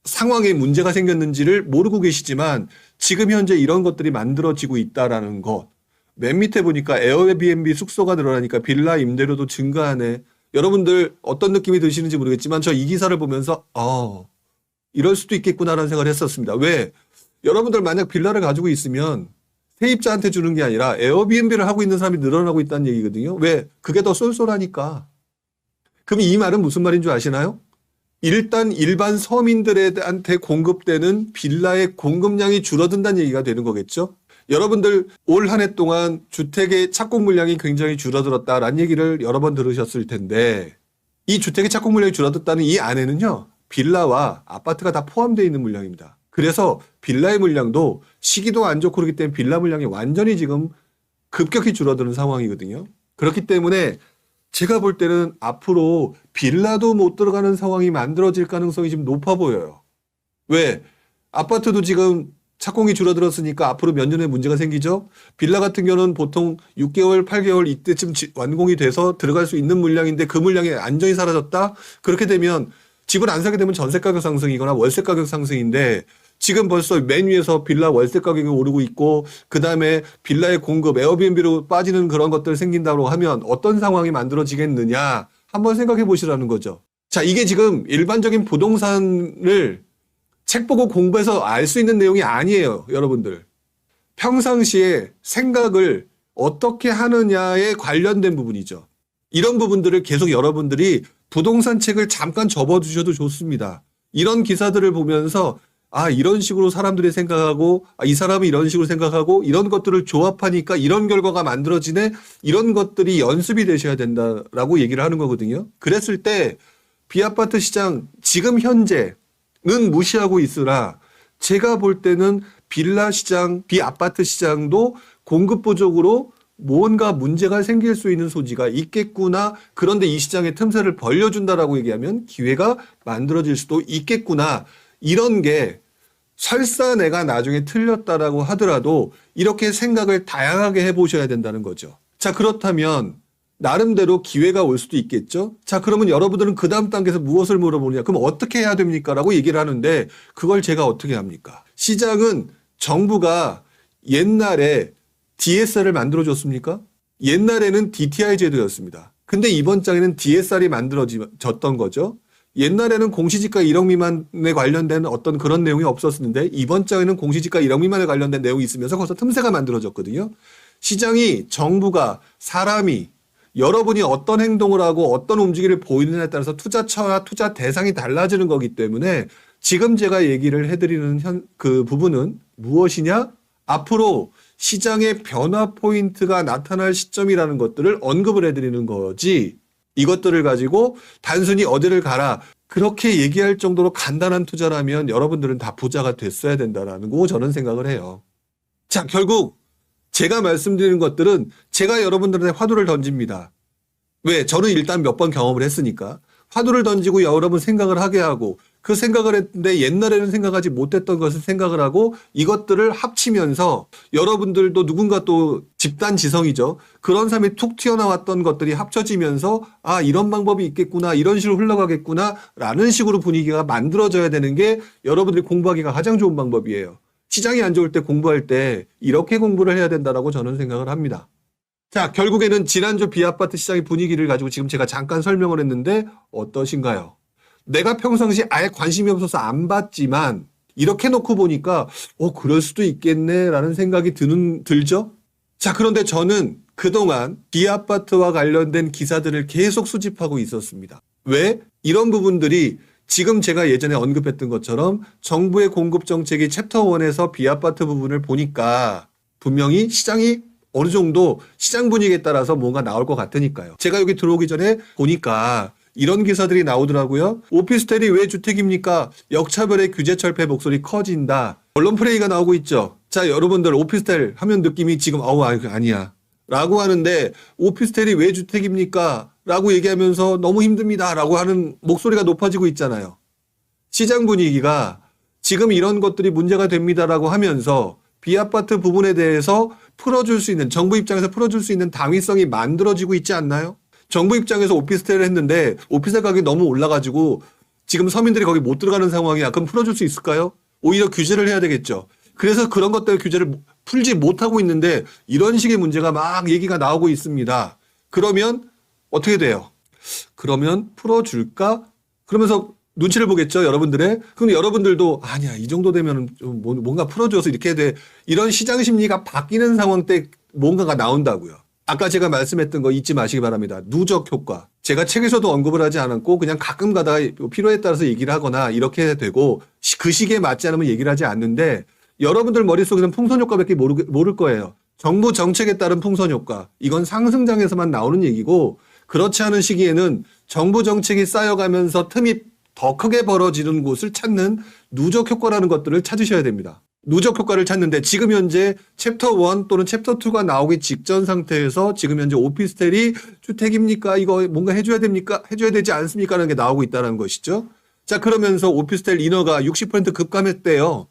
S1: 상황에 문제가 생겼는지를 모르고 계시지만 지금 현재 이런 것들이 만들어지고 있다라는 것. 맨 밑에 보니까 에어비앤비 숙소가 늘어나니까 빌라 임대료도 증가하네. 여러분들 어떤 느낌이 드시는지 모르겠지만 저 이 기사를 보면서 이럴 수도 있겠구나라는 생각을 했었습니다. 왜? 여러분들 만약 빌라를 가지고 있으면 세입자한테 주는 게 아니라 에어비앤비를 하고 있는 사람이 늘어나고 있다는 얘기거든요. 왜? 그게 더 쏠쏠하니까. 그럼 이 말은 무슨 말인 줄 아시나요? 일단 일반 서민들한테 공급되는 빌라의 공급량이 줄어든다는 얘기가 되는 거겠죠. 여러분들 올 한 해 동안 주택의 착공 물량이 굉장히 줄어들었다라는 얘기를 여러 번 들으셨을 텐데 이 주택의 착공 물량이 줄어들었다는 이 안에는요. 빌라와 아파트가 다 포함되어 있는 물량입니다. 그래서 빌라의 물량도 시기도 안 좋고 그렇기 때문에 빌라 물량이 완전히 지금 급격히 줄어드는 상황이거든요. 그렇기 때문에 제가 볼 때는 앞으로 빌라도 못 들어가는 상황이 만들어질 가능성이 지금 높아 보여요. 왜? 아파트도 지금 착공이 줄어들었으니까 앞으로 몇 년에 문제가 생기죠. 빌라 같은 경우는 보통 6개월, 8개월 이때쯤 완공이 돼서 들어갈 수 있는 물량인데 그 물량이 완전히 사라졌다? 그렇게 되면 집을 안 사게 되면 전세 가격 상승이거나 월세 가격 상승인데 지금 벌써 맨 위에서 빌라 월세 가격이 오르고 있고 그다음에 빌라의 공급, 에어비앤비로 빠지는 그런 것들 생긴다고 하면 어떤 상황이 만들어지겠느냐 한번 생각해 보시라는 거죠. 자, 이게 지금 일반적인 부동산을 책 보고 공부해서 알 수 있는 내용이 아니에요, 여러분들. 평상시에 생각을 어떻게 하느냐에 관련된 부분이죠. 이런 부분들을 계속 여러분들이 부동산 책을 잠깐 접어두셔도 좋습니다. 이런 기사들을 보면서 이런 식으로 사람들이 생각하고 이 사람은 이런 식으로 생각하고 이런 것들을 조합하니까 이런 결과가 만들어지네. 이런 것들이 연습이 되셔야 된다라고 얘기를 하는 거거든요. 그랬을 때 비아파트 시장 지금 현재는 무시하고 있으나 제가 볼 때는 빌라 시장, 비아파트 시장도 공급 부족으로 뭔가 문제가 생길 수 있는 소지가 있겠구나. 그런데 이 시장의 틈새를 벌려준다라고 얘기하면 기회가 만들어질 수도 있겠구나. 이런 게 설사 내가 나중에 틀렸다라고 하더라도 이렇게 생각을 다양하게 해보셔야 된다는 거죠. 자, 그렇다면 나름대로 기회가 올 수도 있겠죠. 자, 그러면 여러분들은 그 다음 단계에서 무엇을 물어보느냐. 그럼 어떻게 해야 됩니까? 라고 얘기를 하는데 그걸 제가 어떻게 합니까? 시장은 정부가 옛날에 DSR을 만들어줬습니까? 옛날에는 DTI 제도였습니다. 근데 이번 장에는 DSR이 만들어졌던 거죠. 옛날에는 공시지가 1억 미만에 관련된 어떤 그런 내용이 없었는데 이번 장에는 공시지가 1억 미만에 관련된 내용이 있으면서 거기서 틈새가 만들어졌거든요. 시장이 정부가 사람이 여러분이 어떤 행동을 하고 어떤 움직임을 보이느냐에 따라서 투자처와 투자 대상이 달라지는 거기 때문에 지금 제가 얘기를 해드리는 그 부분은 무엇이냐? 앞으로 시장의 변화 포인트가 나타날 시점이라는 것들을 언급을 해드리는 거지, 이것들을 가지고 단순히 어디를 가라 그렇게 얘기할 정도로 간단한 투자라면 여러분들은 다 부자가 됐어야 된다라는 거 저는 생각을 해요. 자, 결국 제가 말씀드리는 것들은 제가 여러분들한테 화두를 던집니다. 왜? 저는 일단 몇 번 경험을 했으니까. 화두를 던지고 여러분 생각을 하게 하고, 그 생각을 했는데 옛날에는 생각하지 못했던 것을 생각을 하고, 이것들을 합치면서 여러분들도 누군가 또 집단 지성이죠. 그런 사람이 툭 튀어나왔던 것들이 합쳐지면서 아, 이런 방법이 있겠구나, 이런 식으로 흘러가겠구나 라는 식으로 분위기가 만들어져야 되는 게 여러분들이 공부하기가 가장 좋은 방법이에요. 시장이 안 좋을 때 공부할 때 이렇게 공부를 해야 된다라고 저는 생각을 합니다. 자, 결국에는 지난주 비아파트 시장의 분위기를 가지고 지금 제가 잠깐 설명을 했는데 어떠신가요? 내가 평상시에 아예 관심이 없어서 안 봤지만 이렇게 놓고 보니까 그럴 수도 있겠네라는 생각이 들죠? 자, 그런데 저는 그동안 비아파트와 관련된 기사들을 계속 수집하고 있었습니다. 왜? 이런 부분들이 지금 제가 예전에 언급했던 것처럼 정부의 공급 정책이 챕터 1에서 비아파트 부분을 보니까 분명히 시장이 어느 정도 시장 분위기에 따라서 뭔가 나올 것 같으니까요. 제가 여기 들어오기 전에 보니까 이런 기사들이 나오더라고요. 오피스텔이 왜 주택입니까? 역차별의 규제 철폐 목소리 커진다. 언론 플레이가 나오고 있죠. 자, 여러분들 오피스텔 하면 느낌이 지금 아니야 라고 하는데 오피스텔이 왜 주택입니까? 라고 얘기하면서 너무 힘듭니다 라고 하는 목소리가 높아지고 있잖아요. 시장 분위기가 지금 이런 것들이 문제가 됩니다라고 하면서 비아파트 부분에 대해서 풀어줄 수 있는, 정부 입장에서 풀어줄 수 있는 당위성이 만들어지고 있지 않나요? 정부 입장에서 오피스텔을 했는데 오피스텔 가격이 너무 올라가지고 지금 서민들이 거기 못 들어가는 상황이야. 그럼 풀어줄 수 있을까요? 오히려 규제를 해야 되겠죠. 그래서 그런 것들 규제를 풀지 못하고 있는데 이런 식의 문제가 막 얘기가 나오고 있습니다. 그러면 어떻게 돼요? 그러면 풀어줄까? 그러면서 눈치를 보겠죠, 여러분들의. 그럼 여러분들도 아니야, 이 정도 되면 좀 뭔가 풀어줘서 이렇게 돼. 이런 시장 심리가 바뀌는 상황 때 뭔가가 나온다고요. 아까 제가 말씀했던 거 잊지 마시기 바랍니다. 누적 효과. 제가 책에서도 언급을 하지 않았고 그냥 가끔 가다가 필요에 따라서 얘기를 하거나 이렇게 되고 그 시기에 맞지 않으면 얘기를 하지 않는데 여러분들 머릿속에는 풍선 효과밖에 모를 거예요. 정부 정책에 따른 풍선 효과. 이건 상승장에서만 나오는 얘기고 그렇지 않은 시기에는 정부 정책이 쌓여가면서 틈이 더 크게 벌어지는 곳을 찾는 누적 효과라는 것들을 찾으셔야 됩니다. 누적 효과를 찾는데 지금 현재 챕터 1 또는 챕터 2가 나오기 직전 상태에서 지금 현재 오피스텔이 주택입니까? 이거 뭔가 해줘야 됩니까? 해줘야 되지 않습니까? 라는 게 나오고 있다는 것이죠. 자, 그러면서 오피스텔 인허가 60% 급감했대요.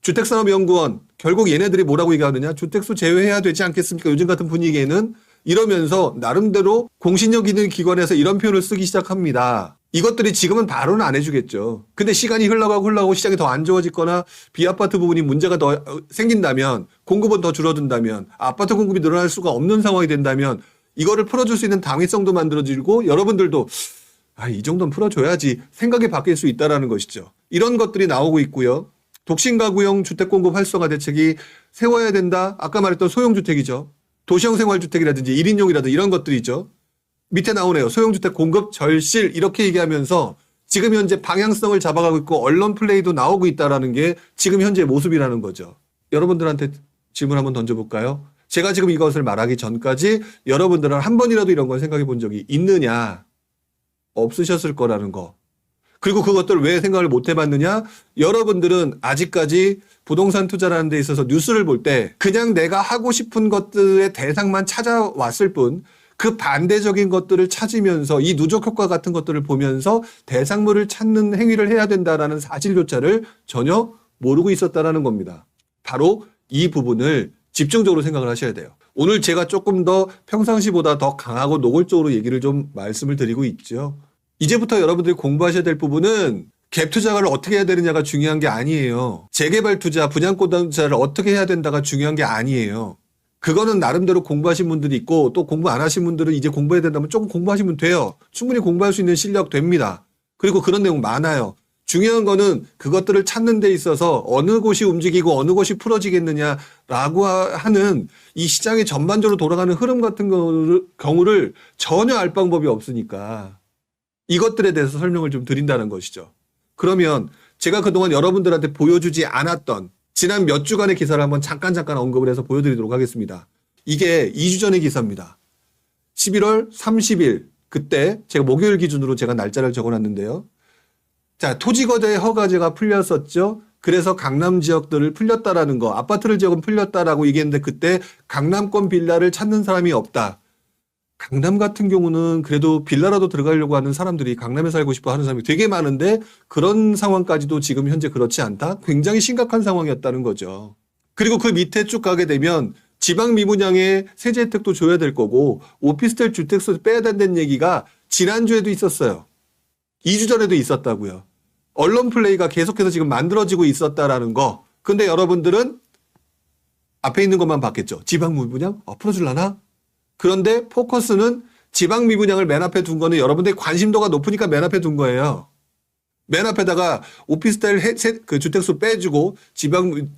S1: 주택산업연구원, 결국 얘네들이 뭐라고 얘기하느냐? 주택수 제외해야 되지 않겠습니까? 요즘 같은 분위기에는. 이러면서 나름대로 공신력 있는 기관에서 이런 표현을 쓰기 시작합니다. 이것들이 지금은 바로는 안 해주겠죠. 근데 시간이 흘러가고 시장이 더 안 좋아지거나 비아파트 부분이 문제가 더 생긴다면, 공급은 더 줄어든다면, 아파트 공급이 늘어날 수가 없는 상황이 된다면 이거를 풀어줄 수 있는 당위성도 만들어지고 여러분들도 이 정도는 풀어줘야지 생각이 바뀔 수 있다는 것이죠. 이런 것들이 나오고 있고요. 독신가구형 주택공급 활성화 대책이 세워야 된다. 아까 말했던 소형주택이죠. 도시형 생활주택이라든지 1인용이라든지 이런 것들이죠. 밑에 나오네요. 소형주택 공급 절실 이렇게 얘기하면서 지금 현재 방향성을 잡아가고 있고 언론 플레이도 나오고 있다는 게 지금 현재 모습이라는 거죠. 여러분들한테 질문 한번 던져볼까요? 제가 지금 이것을 말하기 전까지 여러분들은 한 번이라도 이런 걸 생각해 본 적이 있느냐? 없으셨을 거라는 거. 그리고 그것들을 왜 생각을 못 해봤느냐? 여러분들은 아직까지 부동산 투자라는 데 있어서 뉴스를 볼 때 그냥 내가 하고 싶은 것들의 대상만 찾아왔을 뿐 그 반대적인 것들을 찾으면서 이 누적 효과 같은 것들을 보면서 대상물을 찾는 행위를 해야 된다라는 사실조차를 전혀 모르고 있었다라는 겁니다. 바로 이 부분을 집중적으로 생각을 하셔야 돼요. 오늘 제가 조금 더 평상시보다 더 강하고 노골적으로 얘기를 좀 말씀을 드리고 있죠. 이제부터 여러분들이 공부하셔야 될 부분은 갭 투자를 어떻게 해야 되느냐가 중요한 게 아니에요. 재개발 투자, 분양권 투자를 어떻게 해야 된다가 중요한 게 아니에요. 그거는 나름대로 공부하신 분들이 있고 또 공부 안 하신 분들은 이제 공부해야 된다면 조금 공부하시면 돼요. 충분히 공부할 수 있는 실력 됩니다. 그리고 그런 내용 많아요. 중요한 거는 그것들을 찾는 데 있어서 어느 곳이 움직이고 어느 곳이 풀어지겠느냐라고 하는 이 시장이 전반적으로 돌아가는 흐름 같은 경우를 전혀 알 방법이 없으니까 이것들에 대해서 설명을 좀 드린다는 것이죠. 그러면 제가 그동안 여러분들한테 보여주지 않았던 지난 몇 주간의 기사를 한번 잠깐 언급을 해서 보여드리도록 하겠습니다. 이게 2주 전의 기사입니다. 11월 30일 그때 제가 목요일 기준으로 제가 날짜를 적어놨는데요. 자, 토지거래 허가제가 풀렸었죠. 그래서 강남 지역들을 풀렸다라는 거, 아파트를 지역은 풀렸다라고 얘기했는데 그때 강남권 빌라를 찾는 사람이 없다. 강남 같은 경우는 그래도 빌라라도 들어가려고 하는 사람들이 강남에 살고 싶어 하는 사람이 되게 많은데 그런 상황까지도 지금 현재 그렇지 않다? 굉장히 심각한 상황이었다는 거죠. 그리고 그 밑에 쭉 가게 되면 지방 미분양에 세제 혜택도 줘야 될 거고 오피스텔 주택수 빼야 된다는 얘기가 지난주에도 있었어요. 2주 전에도 있었다고요. 언론 플레이가 계속해서 지금 만들어지고 있었다라는 거. 근데 여러분들은 앞에 있는 것만 봤겠죠. 지방 미분양? 풀어줄라나? 그런데 포커스는 지방 미분양을 맨 앞에 둔 거는 여러분들의 관심도가 높으니까 맨 앞에 둔 거예요. 맨 앞에다가 오피스텔 그 주택수 빼주고 지방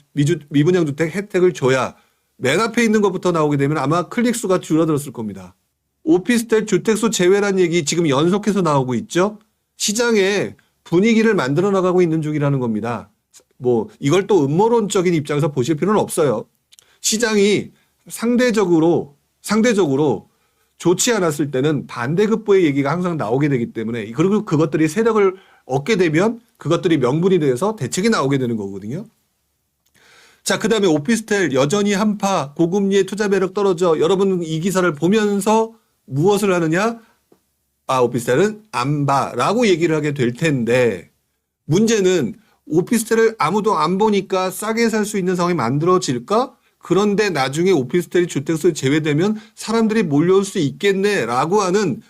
S1: 미분양 주택 혜택을 줘야 맨 앞에 있는 것부터 나오게 되면 아마 클릭수가 줄어들었을 겁니다. 오피스텔 주택수 제외란 얘기 지금 연속해서 나오고 있죠. 시장에 분위기를 만들어 나가고 있는 중이라는 겁니다. 뭐 이걸 또 음모론적인 입장에서 보실 필요는 없어요. 시장이 상대적으로 좋지 않았을 때는 반대급부의 얘기가 항상 나오게 되기 때문에 그리고 그것들이 세력을 얻게 되면 그것들이 명분이 돼서 대책이 나오게 되는 거거든요. 자, 그 다음에 오피스텔 여전히 한파 고금리의 투자 매력 떨어져. 여러분 이 기사를 보면서 무엇을 하느냐? 오피스텔은 안 봐라고 얘기를 하게 될 텐데 문제는 오피스텔을 아무도 안 보니까 싸게 살 수 있는 상황이 만들어질까? 그런데 나중에 오피스텔이 주택수에 제외되면 사람들이 몰려올 수 있겠네라고 하는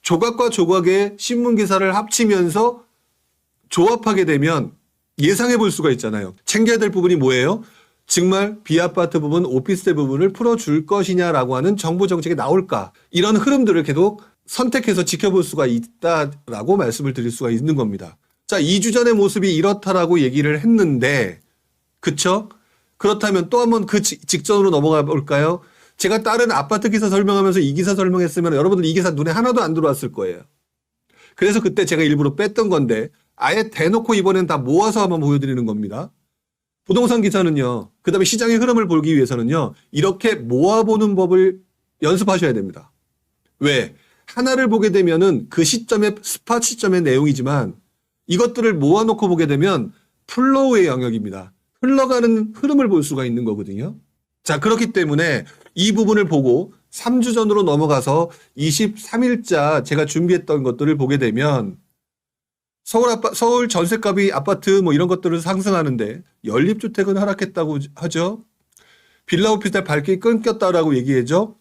S1: 조각과 조각의 신문 기사를 합치면서 조합하게 되면 예상해 볼 수가 있잖아요. 챙겨야 될 부분이 뭐예요? 정말 비아파트 부분, 오피스텔 부분을 풀어줄 것이냐라고 하는 정부 정책이 나올까? 이런 흐름들을 계속 선택해서 지켜볼 수가 있다라고 말씀을 드릴 수가 있는 겁니다. 자, 2주 전의 모습이 이렇다라고 얘기를 했는데 그쵸? 그렇다면 또 한번 그 직전으로 넘어가 볼까요? 제가 다른 아파트 기사 설명하면서 이 기사 설명했으면 여러분들 이 기사 눈에 하나도 안 들어왔을 거예요. 그래서 그때 제가 일부러 뺐던 건데 아예 대놓고 이번엔 다 모아서 한번 보여드리는 겁니다. 부동산 기사는요. 그 다음에 시장의 흐름을 보기 위해서는요. 이렇게 모아보는 법을 연습하셔야 됩니다. 왜? 하나를 보게 되면은 그 시점의 스팟 시점의 내용이지만 이것들을 모아놓고 보게 되면 플로우의 영역입니다. 흘러가는 흐름을 볼 수가 있는 거거든요. 자, 그렇기 때문에 이 부분을 보고 3주 전으로 넘어가서 23일자 제가 준비했던 것들을 보게 되면 서울 전셋값이 아파트 뭐 이런 것들을 상승하는데 연립주택은 하락했다고 하죠. 빌라 오피스텔 발길이 끊겼다라고 얘기하죠.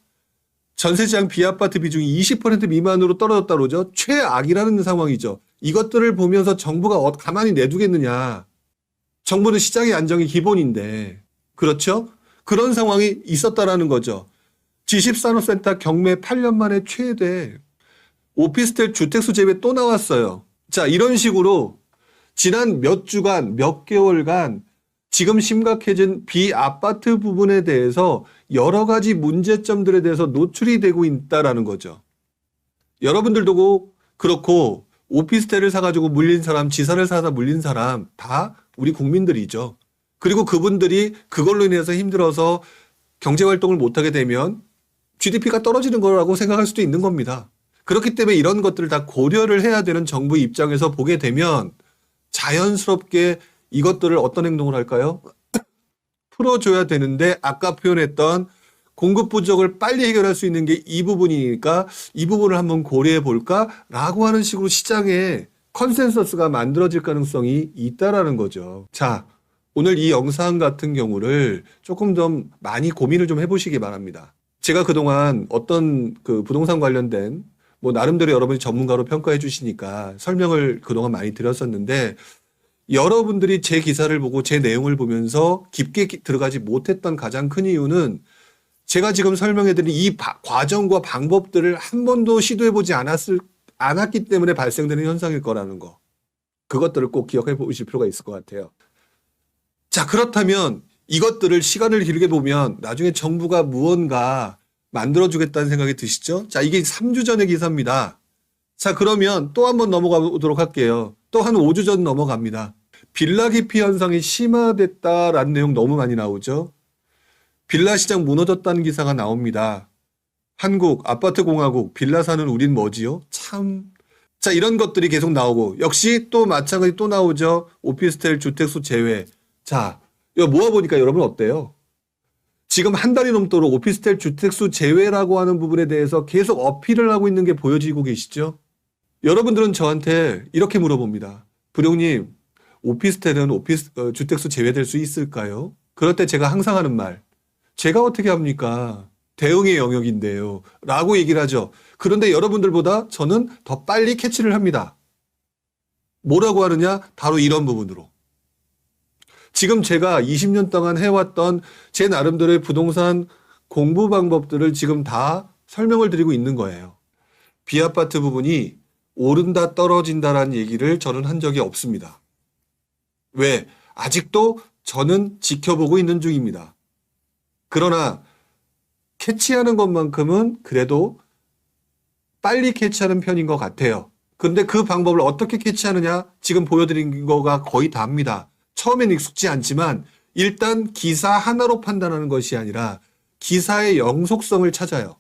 S1: 전세시장 비아파트 비중이 20% 미만으로 떨어졌다고 그러죠. 최악이라는 상황이죠. 이것들을 보면서 정부가 가만히 내두겠느냐. 정부는 시장의 안정이 기본인데 그렇죠? 그런 상황이 있었다라는 거죠. G14산업센터 경매 8년 만에 최대 오피스텔 주택수 제외 또 나왔어요. 자, 이런 식으로 지난 몇 주간 몇 개월간 지금 심각해진 비아파트 부분에 대해서 여러 가지 문제점들에 대해서 노출이 되고 있다라는 거죠. 여러분들도 그렇고 오피스텔을 사가지고 물린 사람, 지사를 사서 물린 사람 다 우리 국민들이죠. 그리고 그분들이 그걸로 인해서 힘들어서 경제활동을 못하게 되면 GDP가 떨어지는 거라고 생각할 수도 있는 겁니다. 그렇기 때문에 이런 것들을 다 고려를 해야 되는 정부 입장에서 보게 되면 자연스럽게 이것들을 어떤 행동을 할까요? 풀어줘야 되는데 아까 표현했던 공급 부족을 빨리 해결할 수 있는 게 이 부분이니까 이 부분을 한번 고려해 볼까라고 하는 식으로 시장에 컨센서스가 만들어질 가능성이 있다라는 거죠. 자, 오늘 이 영상 같은 경우를 조금 더 많이 고민을 좀 해보시기 바랍니다. 제가 그동안 어떤 그 부동산 관련된 뭐 나름대로 여러분이 전문가로 평가해 주시니까 설명을 그동안 많이 드렸었는데 여러분들이 제 기사를 보고 제 내용을 보면서 깊게 들어가지 못했던 가장 큰 이유는 제가 지금 설명해드린 이 과정과 방법들을 한 번도 시도해보지 않았기 때문에 발생되는 현상일 거라는 거. 그것들을 꼭 기억해 보실 필요가 있을 것 같아요. 자, 그렇다면 이것들을 시간을 길게 보면 나중에 정부가 무언가 만들어주겠다는 생각이 드시죠? 자, 이게 3주 전의 기사입니다. 자, 그러면 또 한번 넘어가 보도록 할게요. 또 한 5주 전 넘어갑니다. 빌라 기피 현상이 심화됐다라는 내용 너무 많이 나오죠. 빌라 시장 무너졌다는 기사가 나옵니다. 한국 아파트 공화국 빌라 사는 우린 뭐지요? 참. 자, 이런 것들이 계속 나오고 역시 또 마찬가지 또 나오죠. 오피스텔 주택수 제외. 자, 이거 모아보니까 여러분 어때요? 지금 한 달이 넘도록 오피스텔 주택수 제외라고 하는 부분에 대해서 계속 어필을 하고 있는 게 보여지고 계시죠? 여러분들은 저한테 이렇게 물어봅니다. 부룡님, 오피스텔은 주택수 제외될 수 있을까요? 그럴 때 제가 항상 하는 말, 제가 어떻게 합니까? 대응의 영역인데요. 라고 얘기를 하죠. 그런데 여러분들보다 저는 더 빨리 캐치를 합니다. 뭐라고 하느냐? 바로 이런 부분으로. 지금 제가 20년 동안 해왔던 제 나름대로의 부동산 공부 방법들을 지금 다 설명을 드리고 있는 거예요. B아파트 부분이 오른다 떨어진다라는 얘기를 저는 한 적이 없습니다. 왜? 아직도 저는 지켜보고 있는 중입니다. 그러나 캐치하는 것만큼은 그래도 빨리 캐치하는 편인 것 같아요. 근데 그 방법을 어떻게 캐치하느냐? 지금 보여드린 거가 거의 다입니다. 처음엔 익숙지 않지만 일단 기사 하나로 판단하는 것이 아니라 기사의 영속성을 찾아요.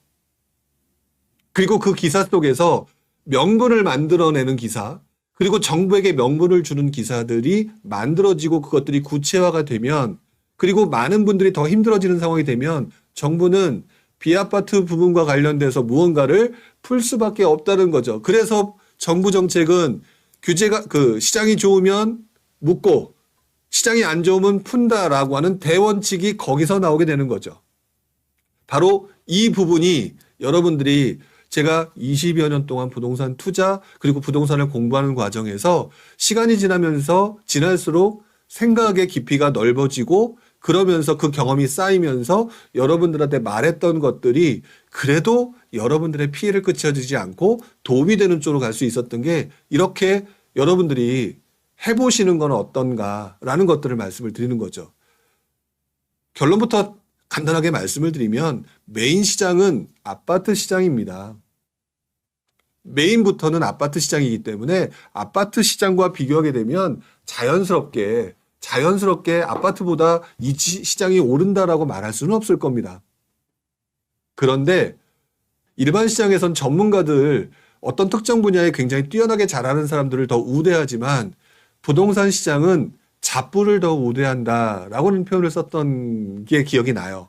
S1: 그리고 그 기사 속에서 명분을 만들어내는 기사, 그리고 정부에게 명분을 주는 기사들이 만들어지고 그것들이 구체화가 되면, 그리고 많은 분들이 더 힘들어지는 상황이 되면 정부는 B아파트 부분과 관련돼서 무언가를 풀 수밖에 없다는 거죠. 그래서 정부 정책은 규제가 시장이 좋으면 묶고 시장이 안 좋으면 푼다라고 하는 대원칙이 거기서 나오게 되는 거죠. 바로 이 부분이 여러분들이 제가 20여 년 동안 부동산 투자 그리고 부동산을 공부하는 과정에서 시간이 지날수록 생각의 깊이가 넓어지고 그러면서 그 경험이 쌓이면서 여러분들한테 말했던 것들이 그래도 여러분들의 피해를 끼쳐주지 않고 도움이 되는 쪽으로 갈 수 있었던 게 이렇게 여러분들이 해보시는 건 어떤가라는 것들을 말씀을 드리는 거죠. 결론부터 간단하게 말씀을 드리면 메인 시장은 아파트 시장입니다. 메인부터는 아파트 시장이기 때문에 아파트 시장과 비교하게 되면 자연스럽게 아파트보다 이 시장이 오른다라고 말할 수는 없을 겁니다. 그런데 일반 시장에선 전문가들 어떤 특정 분야에 굉장히 뛰어나게 잘하는 사람들을 더 우대하지만 부동산 시장은 잡부를 더 우대한다라고는 표현을 썼던 게 기억이 나요.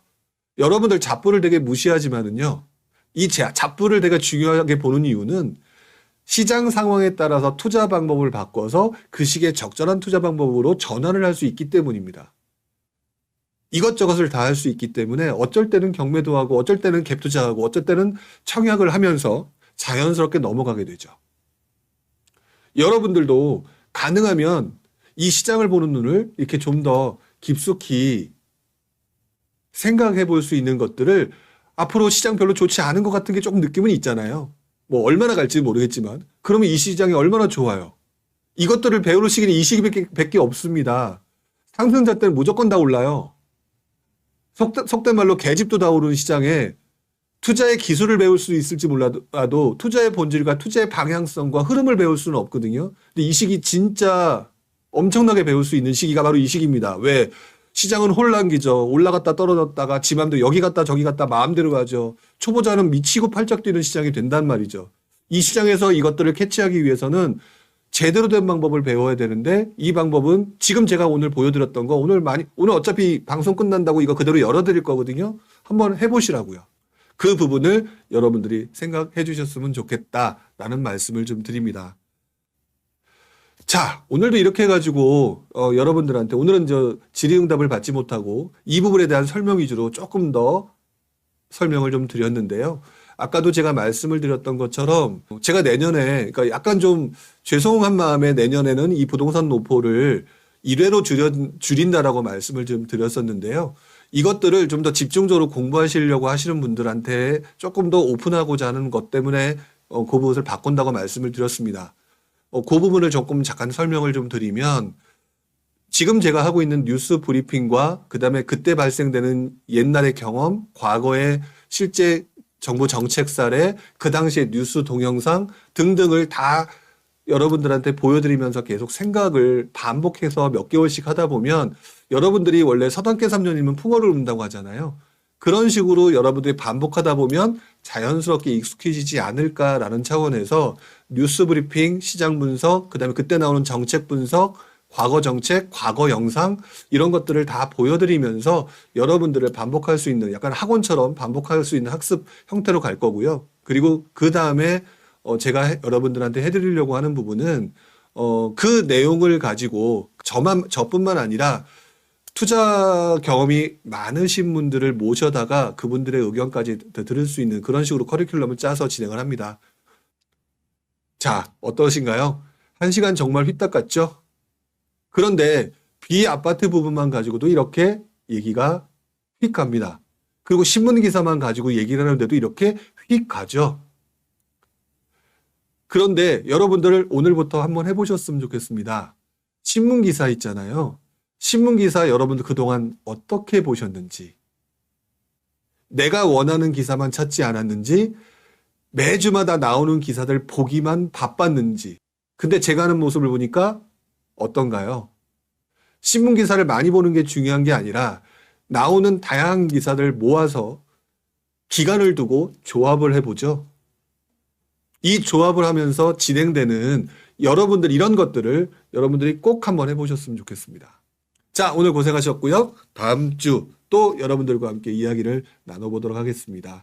S1: 여러분들 잡부를 되게 무시하지만은요. 이 잡부를 되게 중요하게 보는 이유는 시장 상황에 따라서 투자 방법을 바꿔서 그 시기에 적절한 투자 방법으로 전환을 할 수 있기 때문입니다. 이것저것을 다 할 수 있기 때문에 어쩔 때는 경매도 하고 어쩔 때는 갭 투자하고 어쩔 때는 청약을 하면서 자연스럽게 넘어가게 되죠. 여러분들도 가능하면 이 시장을 보는 눈을 이렇게 좀 더 깊숙이 생각해 볼 수 있는 것들을 앞으로 시장 별로 좋지 않은 것 같은 게 조금 느낌은 있잖아요. 뭐 얼마나 갈지 모르겠지만 그러면 이 시장이 얼마나 좋아요. 이것들을 배울 시기는 이 시기밖에 없습니다. 상승자 때는 무조건 다 올라요. 속된 말로 개집도 다 오르는 시장에 투자의 기술을 배울 수 있을지 몰라도 투자의 본질과 투자의 방향성과 흐름을 배울 수는 없거든요. 근데 이 시기 진짜 엄청나게 배울 수 있는 시기가 바로 이 시기입니다. 왜? 시장은 혼란기죠. 올라갔다 떨어졌다가 지 맘대로 여기 갔다 저기 갔다 마음대로 가죠. 초보자는 미치고 팔짝 뛰는 시장이 된단 말이죠. 이 시장에서 이것들을 캐치하기 위해서는 제대로 된 방법을 배워야 되는데 이 방법은 지금 제가 오늘 보여드렸던 거 오늘 어차피 방송 끝난다고 이거 그대로 열어드릴 거거든요. 한번 해보시라고요. 그 부분을 여러분들이 생각해 주셨으면 좋겠다라는 말씀을 좀 드립니다. 자, 오늘도 이렇게 해가지고 여러분들한테 오늘은 질의응답을 받지 못하고 이 부분에 대한 설명 위주로 조금 더 설명을 좀 드렸는데요. 아까도 제가 말씀을 드렸던 것처럼 제가 내년에 그러니까 약간 좀 죄송한 마음에 내년에는 이 부동산 노포를 1회로 줄인다라고 말씀을 좀 드렸었는데요. 이것들을 좀 더 집중적으로 공부하시려고 하시는 분들한테 조금 더 오픈하고자 하는 것 때문에 그 부분을 바꾼다고 말씀을 드렸습니다. 그 부분을 조금 잠깐 설명을 좀 드리면 지금 제가 하고 있는 뉴스 브리핑과 그다음에 그때 발생되는 옛날의 경험, 과거의 실제 정부 정책 사례, 그 당시의 뉴스 동영상 등등을 다 여러분들한테 보여드리면서 계속 생각을 반복해서 몇 개월씩 하다 보면 여러분들이 원래 서당계 3년이면 풍어를 읊는다고 하잖아요. 그런 식으로 여러분들이 반복하다 보면 자연스럽게 익숙해지지 않을까라는 차원에서 뉴스 브리핑, 시장 분석, 그다음에 그때 나오는 정책 분석, 과거 정책, 과거 영상 이런 것들을 다 보여드리면서 여러분들을 반복할 수 있는 약간 학원처럼 반복할 수 있는 학습 형태로 갈 거고요. 그리고 그 다음에 제가 여러분들한테 해드리려고 하는 부분은 그 내용을 가지고 저뿐만 아니라 투자 경험이 많으신 분들을 모셔다가 그분들의 의견까지 들을 수 있는 그런 식으로 커리큘럼을 짜서 진행을 합니다. 자, 어떠신가요? 1시간 정말 휘딱 같죠? 그런데 비아파트 부분만 가지고도 이렇게 얘기가 휙 갑니다. 그리고 신문 기사만 가지고 얘기를 하는데도 이렇게 휙 가죠. 그런데 여러분들 오늘부터 한번 해보셨으면 좋겠습니다. 신문 기사 있잖아요. 신문 기사 여러분들 그동안 어떻게 보셨는지, 내가 원하는 기사만 찾지 않았는지, 매주마다 나오는 기사들 보기만 바빴는지. 근데 제가 하는 모습을 보니까 어떤가요? 신문 기사를 많이 보는 게 중요한 게 아니라 나오는 다양한 기사들 모아서 기간을 두고 조합을 해보죠. 이 조합을 하면서 진행되는 여러분들 이런 것들을 여러분들이 꼭 한번 해보셨으면 좋겠습니다. 자, 오늘 고생하셨고요. 다음 주 또 여러분들과 함께 이야기를 나눠보도록 하겠습니다.